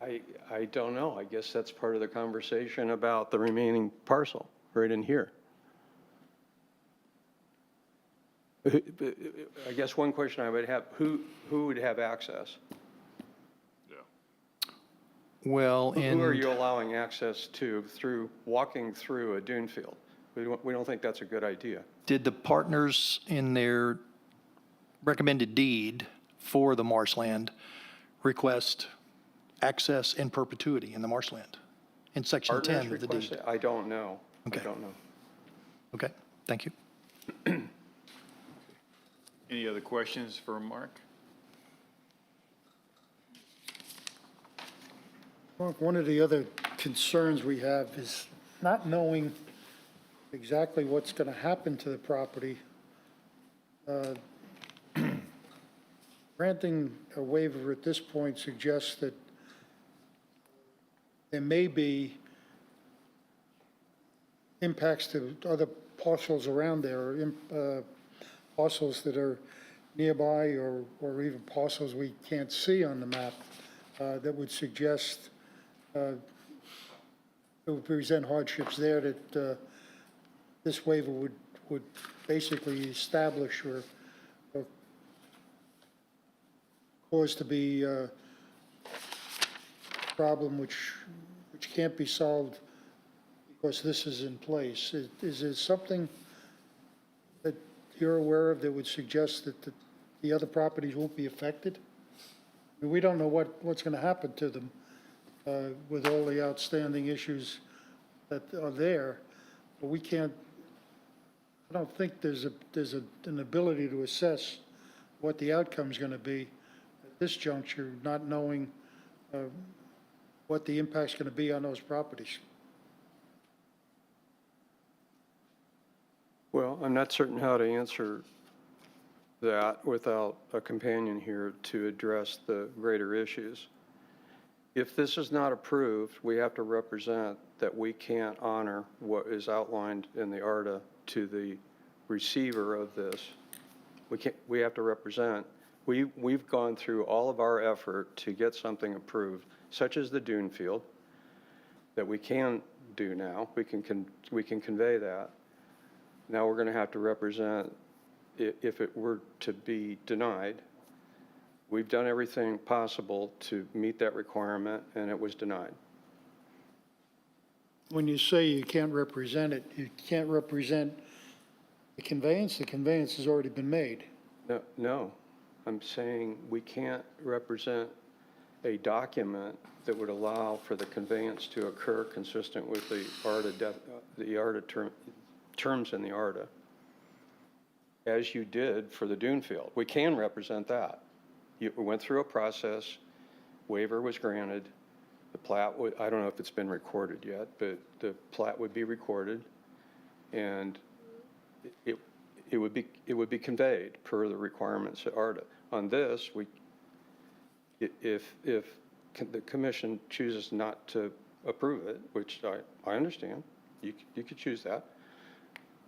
field? I don't know. I guess that's part of the conversation about the remaining parcel right in here. I guess one question I would have, who would have access? Well, Who are you in, allowing access to through, walking through a dune field? We don't think that's a good idea. did the partners in their recommended deed for the marshland request access in perpetuity in the marshland? In section 10 Partners of the request deed? it? I don't know. Okay. I don't know. Okay, thank you. Any other questions for Mark? Mark, one of the other concerns we have is not knowing exactly what's going to happen to the property. Granting a waiver at this point suggests that there may be impacts to other parcels around there, or parcels that are nearby, or even parcels we can't see on the map, that would suggest it would present hardships there that this waiver would basically establish or cause to be a problem which can't be solved because this is in place. Is there something that you're aware of that would suggest that the other properties won't be affected? I mean, we don't know what's going to happen to them with all the outstanding issues that are there, but we can't, I don't think there's an ability to assess what the outcome's going to be at this juncture, not knowing what the impact's going to be on those properties. Well, I'm not certain how to answer that without a companion here to address the greater issues. If this is not approved, we have to represent that we can't honor what is outlined in the ARDA to the receiver of this. We have to represent, we've gone through all of our effort to get something approved, such as the Dune Field, that we can do now. We can convey that. Now we're going to have to represent, if it were to be denied, we've done everything possible to meet that requirement, and it was denied. When you say you can't represent it, you can't represent the conveyance has already been made. No, I'm saying we can't represent a document that would allow for the conveyance to occur consistent with the ARDA terms in the ARDA, as you did for the Dune Field. We can represent that. We went through a process, waiver was granted, the plat, I don't know if it's been recorded yet, but the plat would be recorded, and it would be conveyed per the requirements of ARDA. On this, if the commission chooses not to approve it, which I understand, you could choose that,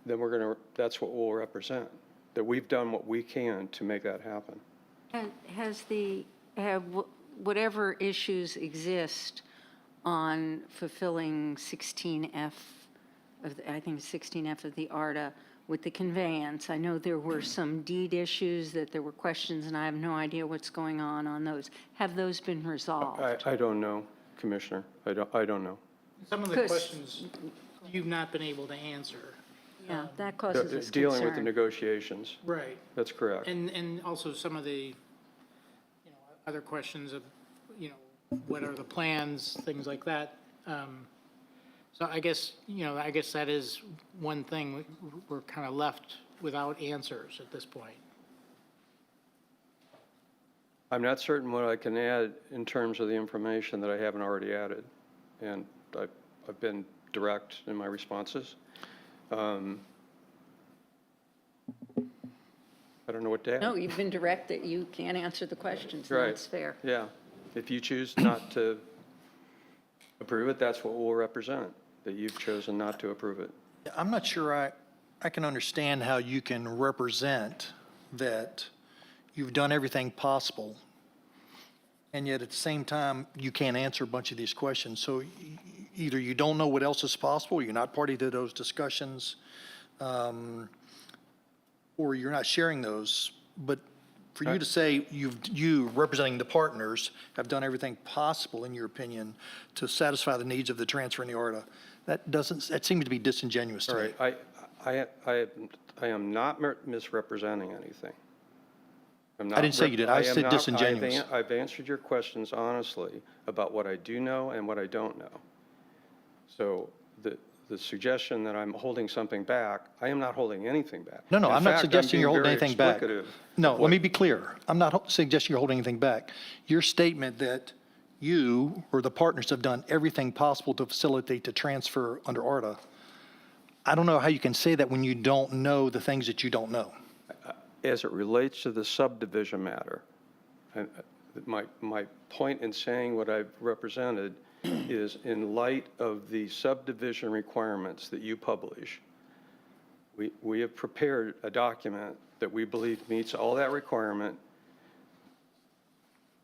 then that's what we'll represent, that we've done what we can to make that happen. And whatever issues exist on fulfilling 16F, I think 16F of the ARDA with the conveyance, I know there were some deed issues, that there were questions, and I have no idea what's going on those. Have those been resolved? I don't know, Commissioner. I don't know. Some of the Because- questions you've not been able to answer. Yeah, that causes us Dealing with the concern. negotiations. Right. That's correct. And also some of the, other questions of, what are the plans, things like that. So I guess that is one thing, we're kind of left without answers at this point. I'm not certain what I can add in terms of the information that I haven't already added, and I've been direct in my responses. I don't know what to add. No, you've been direct that you can't answer the questions, and Right. that's fair. Yeah. If you choose not to approve it, that's what we'll represent, that you've chosen not to approve it. I'm not sure I can understand how you can represent that you've done everything possible, and yet at the same time, you can't answer a bunch of these questions. So either you don't know what else is possible, you're not party to those discussions, or you're not sharing those. But for you to say you representing the partners have done everything possible, in your opinion, to satisfy the needs of the transfer in the ARDA, that seems to be disingenuous to All me. right, I am not misrepresenting anything. I didn't say you did. I said disingenuous. I've answered your questions honestly about what I do know and what I don't know. So the suggestion that I'm holding something back, I am not holding anything back. No, In I'm not fact, suggesting you're being holding very anything back. explicative No, of let what- me be clear. I'm not suggesting you're holding anything back. Your statement that you or the partners have done everything possible to facilitate the transfer under ARDA, I don't know how you can say that when you don't know the things that you don't know. As it relates to the subdivision matter, and my point in saying what I've represented is, in light of the subdivision requirements that you publish, we have prepared a document that we believe meets all that requirement,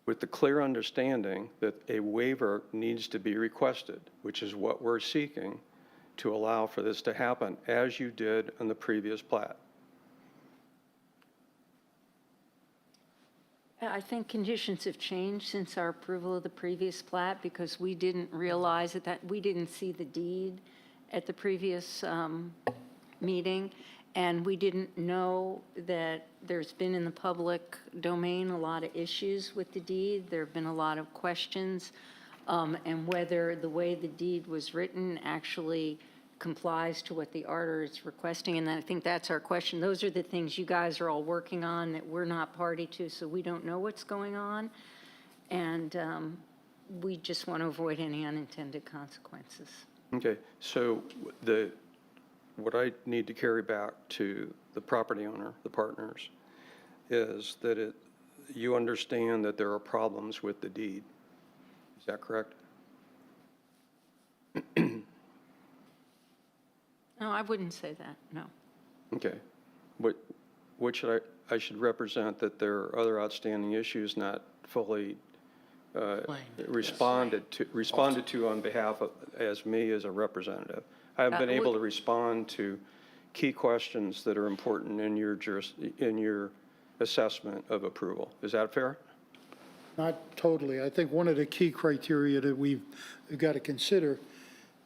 with the clear understanding that a waiver needs to be requested, which is what we're seeking to allow for this to happen, as you did on the previous plat. I think conditions have changed since our approval of the previous plat, because we didn't realize that we didn't see the deed at the previous meeting, and we didn't know that there's been in the public domain a lot of issues with the deed. There have been a lot of questions, and whether the way the deed was written actually complies to what the ARDA is requesting, and I think that's our question. Those are the things you guys are all working on that we're not party to, so we don't know what's going on. And we just want to avoid any unintended consequences. Okay, so what I need to carry back to the property owner, the partners, is that you understand that there are problems with the deed. Is that correct? No, I wouldn't say that, no. Okay. What should I should represent that there are other outstanding issues not fully responded to on behalf of, as me as a representative. I haven't been able to respond to key questions that are important in your assessment of approval. Is that fair? Not totally. I think one of the key criteria that we've got to consider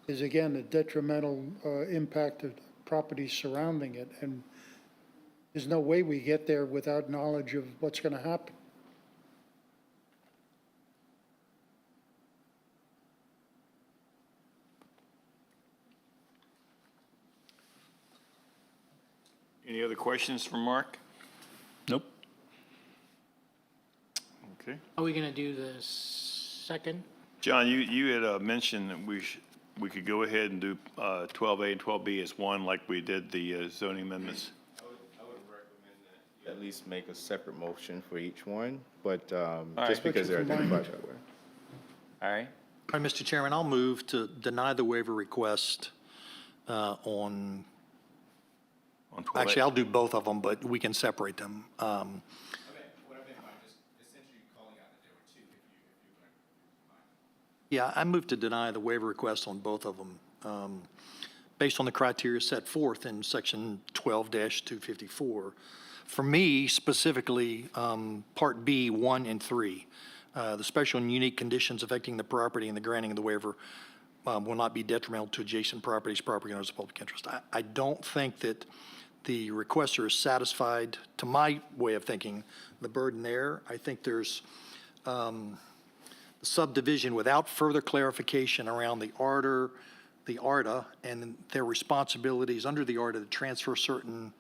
is, again, the detrimental impact of properties surrounding it. And there's no way we get there without knowledge of what's going to happen. Any other questions for Mark? Nope. Okay. Are we going to do the second? John, you had mentioned that we could go ahead and do 12A and 12B as one, like we did the zoning amendments. I would recommend that you at least make a separate motion for each one, but right. just because they're identified that way. All right. All right, Mr. Chairman, I'll move to deny the waiver request on, 12A. actually, I'll do both of them, but we can separate them. What I meant by just essentially calling out that there were two, if you would. Yeah, I move to deny the waiver request on both of them, based on the criteria set forth in section 12-254. For me, specifically, Part B, 1 and 3, the special and unique conditions affecting the property and the granting of the waiver will not be detrimental to adjacent properties, property owners of public interest. I don't think that the requester is satisfied, to my way of thinking, the burden there. I think there's subdivision without further clarification around the ARDA, and their responsibilities under the ARDA to transfer certain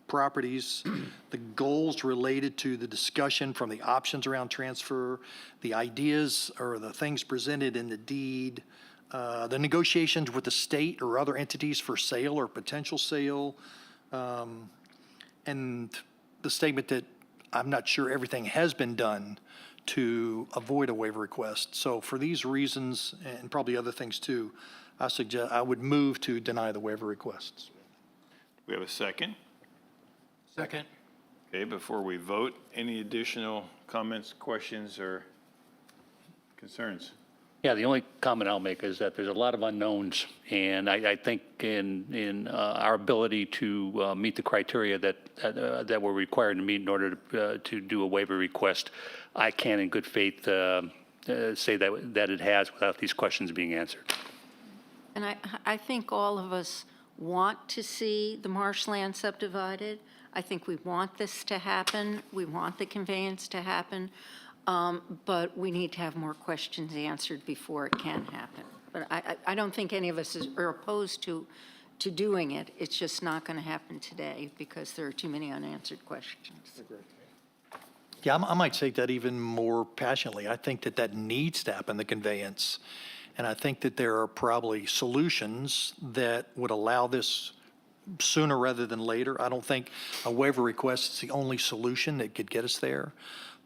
properties, the goals related to the discussion from the options around transfer, the ideas or the things presented in the deed, the negotiations with the state or other entities for sale or potential sale, and the statement that I'm not sure everything has been done to avoid a waiver request. So for these reasons, and probably other things too, I would move to deny the waiver requests. We have a second. Second. Okay, before we vote, any additional comments, questions, or concerns? Yeah, the only comment I'll make is that there's a lot of unknowns, and I think in our ability to meet the criteria that we're required to meet in order to do a waiver request, I can in good faith say that it has without these questions being answered. And I think all of us want to see the marshland subdivided. I think we want this to happen. We want the conveyance to happen. But we need to have more questions answered before it can happen. But I don't think any of us are opposed to doing it. It's just not going to happen today because there are too many unanswered questions. Yeah, I might say that even more passionately. I think that needs to happen, the conveyance. And I think that there are probably solutions that would allow this sooner rather than later. I don't think a waiver request is the only solution that could get us there.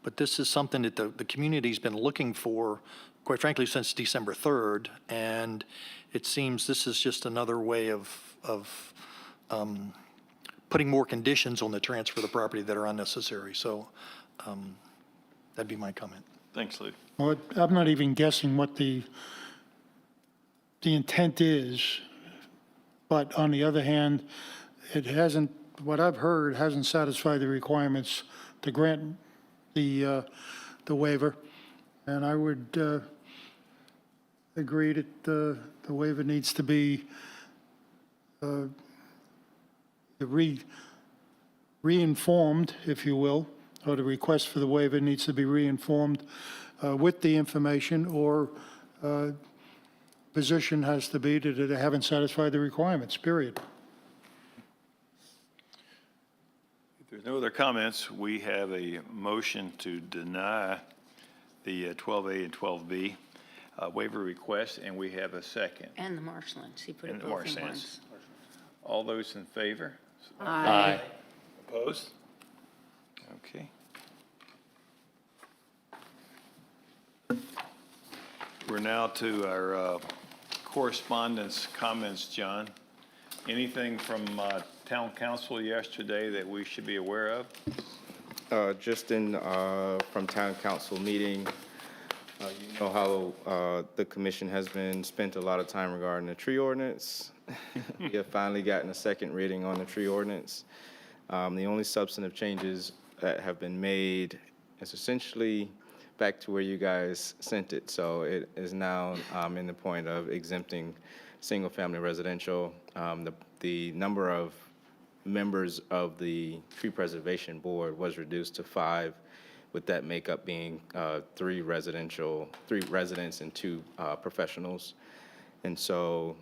But this is something that the community's been looking for, quite frankly, since December 3rd. And it seems this is just another way of putting more conditions on the transfer of the property that are unnecessary. So that'd be my comment. Thanks, Lou. Well, I'm not even guessing what the intent is, but on the other hand, it hasn't, what I've heard, hasn't satisfied the requirements to grant the waiver. And I would agree that the waiver needs to be re-informed, if you will, or the request for the waiver needs to be re-informed with the information, or position has to be that they haven't satisfied the requirements, period. If there's no other comments, we have a motion to deny the 12A and 12B waiver request, and we have a second. And the marshlands, he put And it the both in marshlands. once. All those in favor? Aye. Opposed? Okay. We're now to our correspondence comments, John. Anything from town council yesterday that we should be aware of? Just from town council meeting, you know how the commission has been spent a lot of time regarding the tree ordinance. We have finally gotten a second reading on the tree ordinance. The only substantive changes that have been made is essentially back to where you guys sent it. So it is now in the point of exempting single-family residential. The number of members of the tree preservation board was reduced to 5, with that makeup being 3 residents and 2 professionals. And so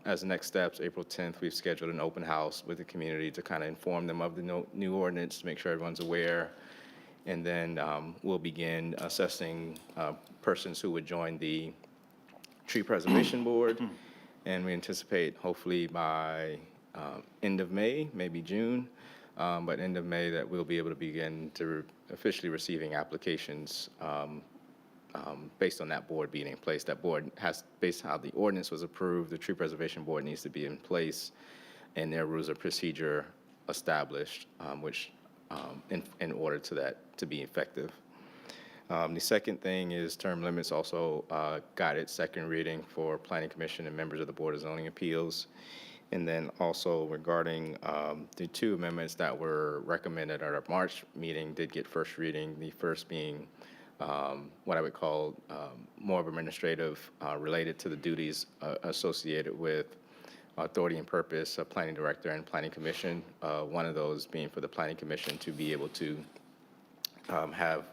as next steps, April 10th, we've scheduled an open house with the community to kind of inform them of the new ordinance, to make sure everyone's aware. And then we'll begin assessing persons who would join the tree preservation board. And we anticipate hopefully by end of May, maybe June, but end of May, that we'll be able to begin to officially receiving applications based on that board being in place. That board has, based on how the ordinance was approved, the tree preservation board needs to be in place and their rules of procedure established, which in order to that to be effective. The second thing is term limits also got its second reading for Planning Commission and members of the Board of Zoning Appeals. And then also regarding the 2 amendments that were recommended at our March meeting did get first reading, the first being what I would call more of administrative related to the duties associated with authority and purpose of Planning Director and Planning Commission. One of those being for the Planning Commission to be able to have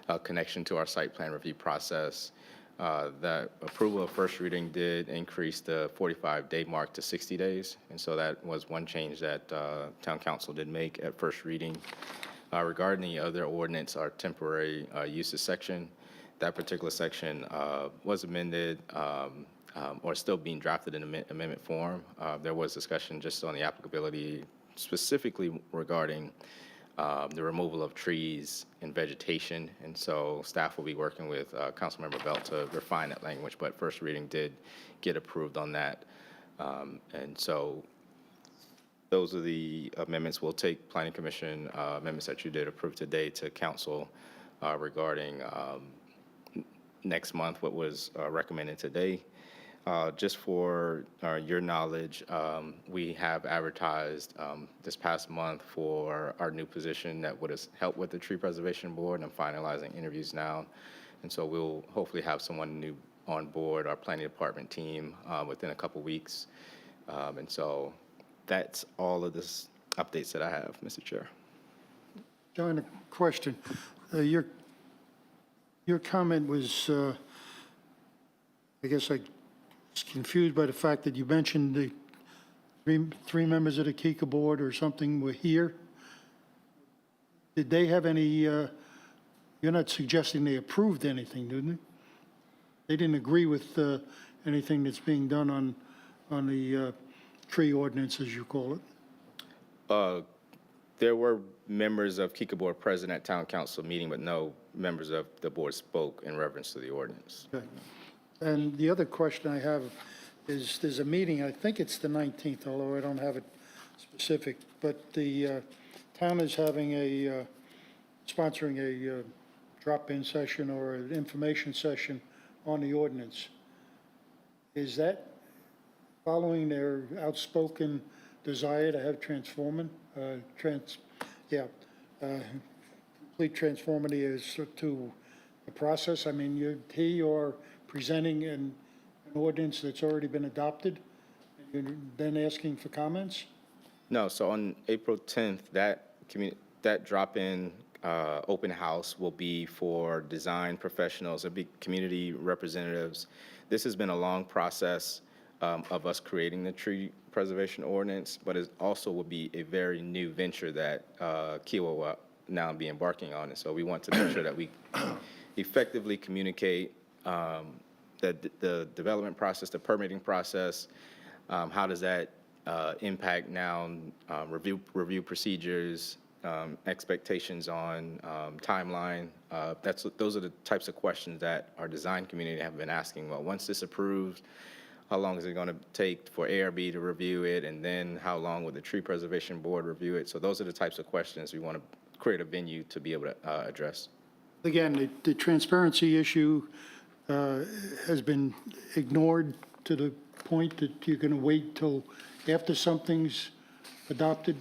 a connection to our site plan review process. That approval of first reading did increase the 45-day mark to 60 days. And so that was one change that Town Council did make at first reading. Regarding the other ordinance, our temporary uses section, that particular section was amended or still being drafted in amendment form. There was discussion just on the applicability specifically regarding the removal of trees and vegetation. And so staff will be working with Councilmember Belt to refine that language, but first reading did get approved on that. And so those are the amendments. We'll take Planning Commission amendments that you did approve today to council regarding next month, what was recommended today. Just for your knowledge, we have advertised this past month for our new position that would help with the Tree Preservation Board. I'm finalizing interviews now. And so we'll hopefully have someone new on board, our planning department team, within a couple weeks. And so that's all of this updates that I have, Mr. Chair. John, a question. Your comment was, I guess I was confused by the fact that you mentioned the three members of the Kika board or something were here. Did they have any, you're not suggesting they approved anything, didn't they? They didn't agree with anything that's being done on the tree ordinance, as you call it? There were members of Kika board present at town council meeting, but no members of the board spoke in reference to the ordinance. Okay. And the other question I have is, there's a meeting, I think it's the 19th, although I don't have it specific, but the town is having sponsoring a drop-in session or an information session on the ordinance. Is that following their outspoken desire to have complete transformity as to the process? I mean, you're presenting an ordinance that's already been adopted, and you're then asking for comments? No, so on April 10th, that drop-in open house will be for design professionals, it'll be community representatives. This has been a long process of us creating the tree preservation ordinance, but it also will be a very new venture that Kiwa will now be embarking on. And so we want to make sure that we effectively communicate the development process, the permitting process. How does that impact now review procedures, expectations on timeline? Those are the types of questions that our design community have been asking. Well, once this approves, how long is it going to take for ARB to review it? And then how long will the Tree Preservation Board review it? So those are the types of questions we want to create a venue to be able to address. Again, the transparency issue has been ignored to the point that you're going to wait till after something's adopted?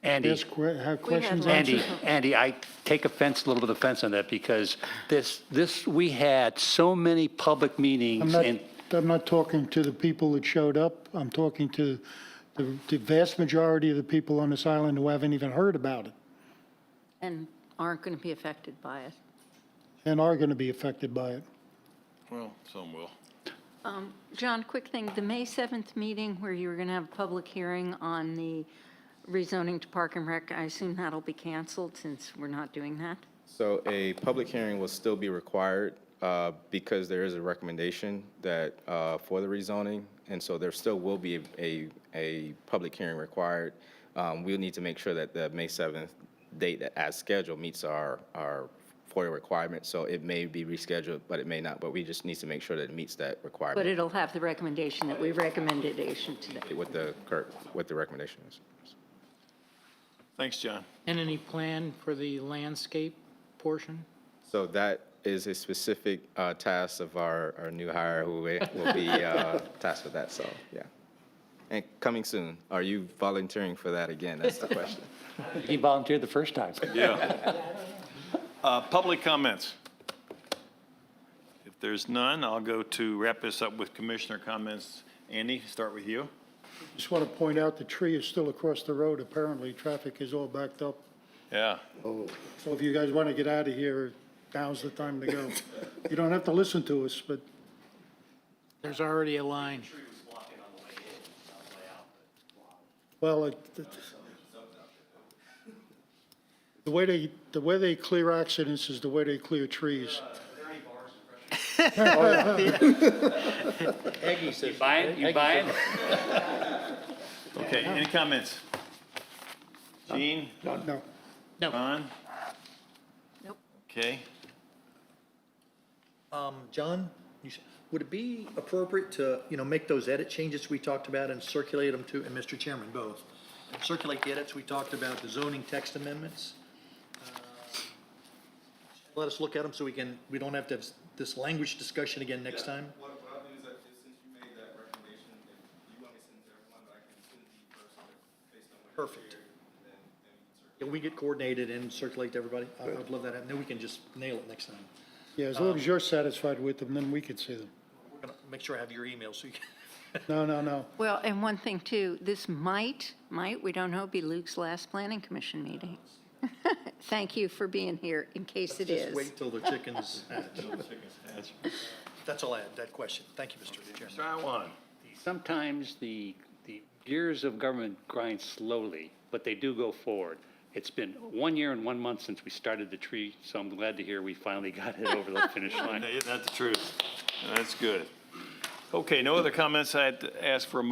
Andy, Have questions Andy, answered? Andy, I take offense, a little bit of offense on that because we had so many public meetings and. I'm not talking to the people that showed up. I'm talking to the vast majority of the people on this island who haven't even heard about it And aren't going to be affected by it. and are going to be affected by it. Well, some will. John, quick thing, the May 7th meeting where you were going to have a public hearing on the rezoning to Park and Rec, I assume that'll be canceled since we're not doing that? So a public hearing will still be required because there is a recommendation that for the rezoning, and so there still will be a public hearing required. We'll need to make sure that the May 7th date as scheduled meets our FOIA requirements. So it may be rescheduled, but it may not. But we just need to make sure that it meets that But requirement it'll have the recommendation that we recommended today. with the recommendation is. Thanks, John. And any plan for the landscape portion? So that is a specific task of our new hire who will be tasked with that, so, yeah. And coming soon. Are you volunteering for that again? That's the question. He volunteered the first time. Yeah. Public comments. If there's none, I'll go to wrap this up with commissioner comments. Andy, start with you. Just want to point out the tree is still across the road. Apparently, traffic is all backed up. Yeah. So if you guys want to get out of here, now's the time to go. You don't have to listen to us, but There's already a line. well, the way they clear accidents is the way they clear trees. You buying? Okay, any comments? Gene? No. Ron? Nope. Okay. John, would it be appropriate to, make those edit changes we talked about and circulate them to, and Mr. Chairman, both? Circulate the edits we talked about, the zoning text amendments? Let us look at them so we don't have to have this language discussion again next time? What I'll do is that since you made that recommendation, if you want me to send it to everyone, but I can send it to you first based on what you Perfect. shared, then we can circulate. Can we get coordinated and circulate to everybody? I'd love that, and then we can just nail it next time. Yeah, as long as you're satisfied with them, then we can see them. We're gonna make sure I have your email so you can. No. Well, and one thing too, this might, we don't know, be Luke's last planning commission meeting. Thank you for being here in case it Just is. wait till the chickens hatch. That's all I had, that question. Thank you, Mr. Chairman. Try one. Sometimes the gears of government grind slowly, but they do go forward. It's been 1 year and 1 month since we started the tree, so I'm glad to hear we finally got it over the finish line. That's the truth. That's good. Okay, no other comments. I had to ask for a motion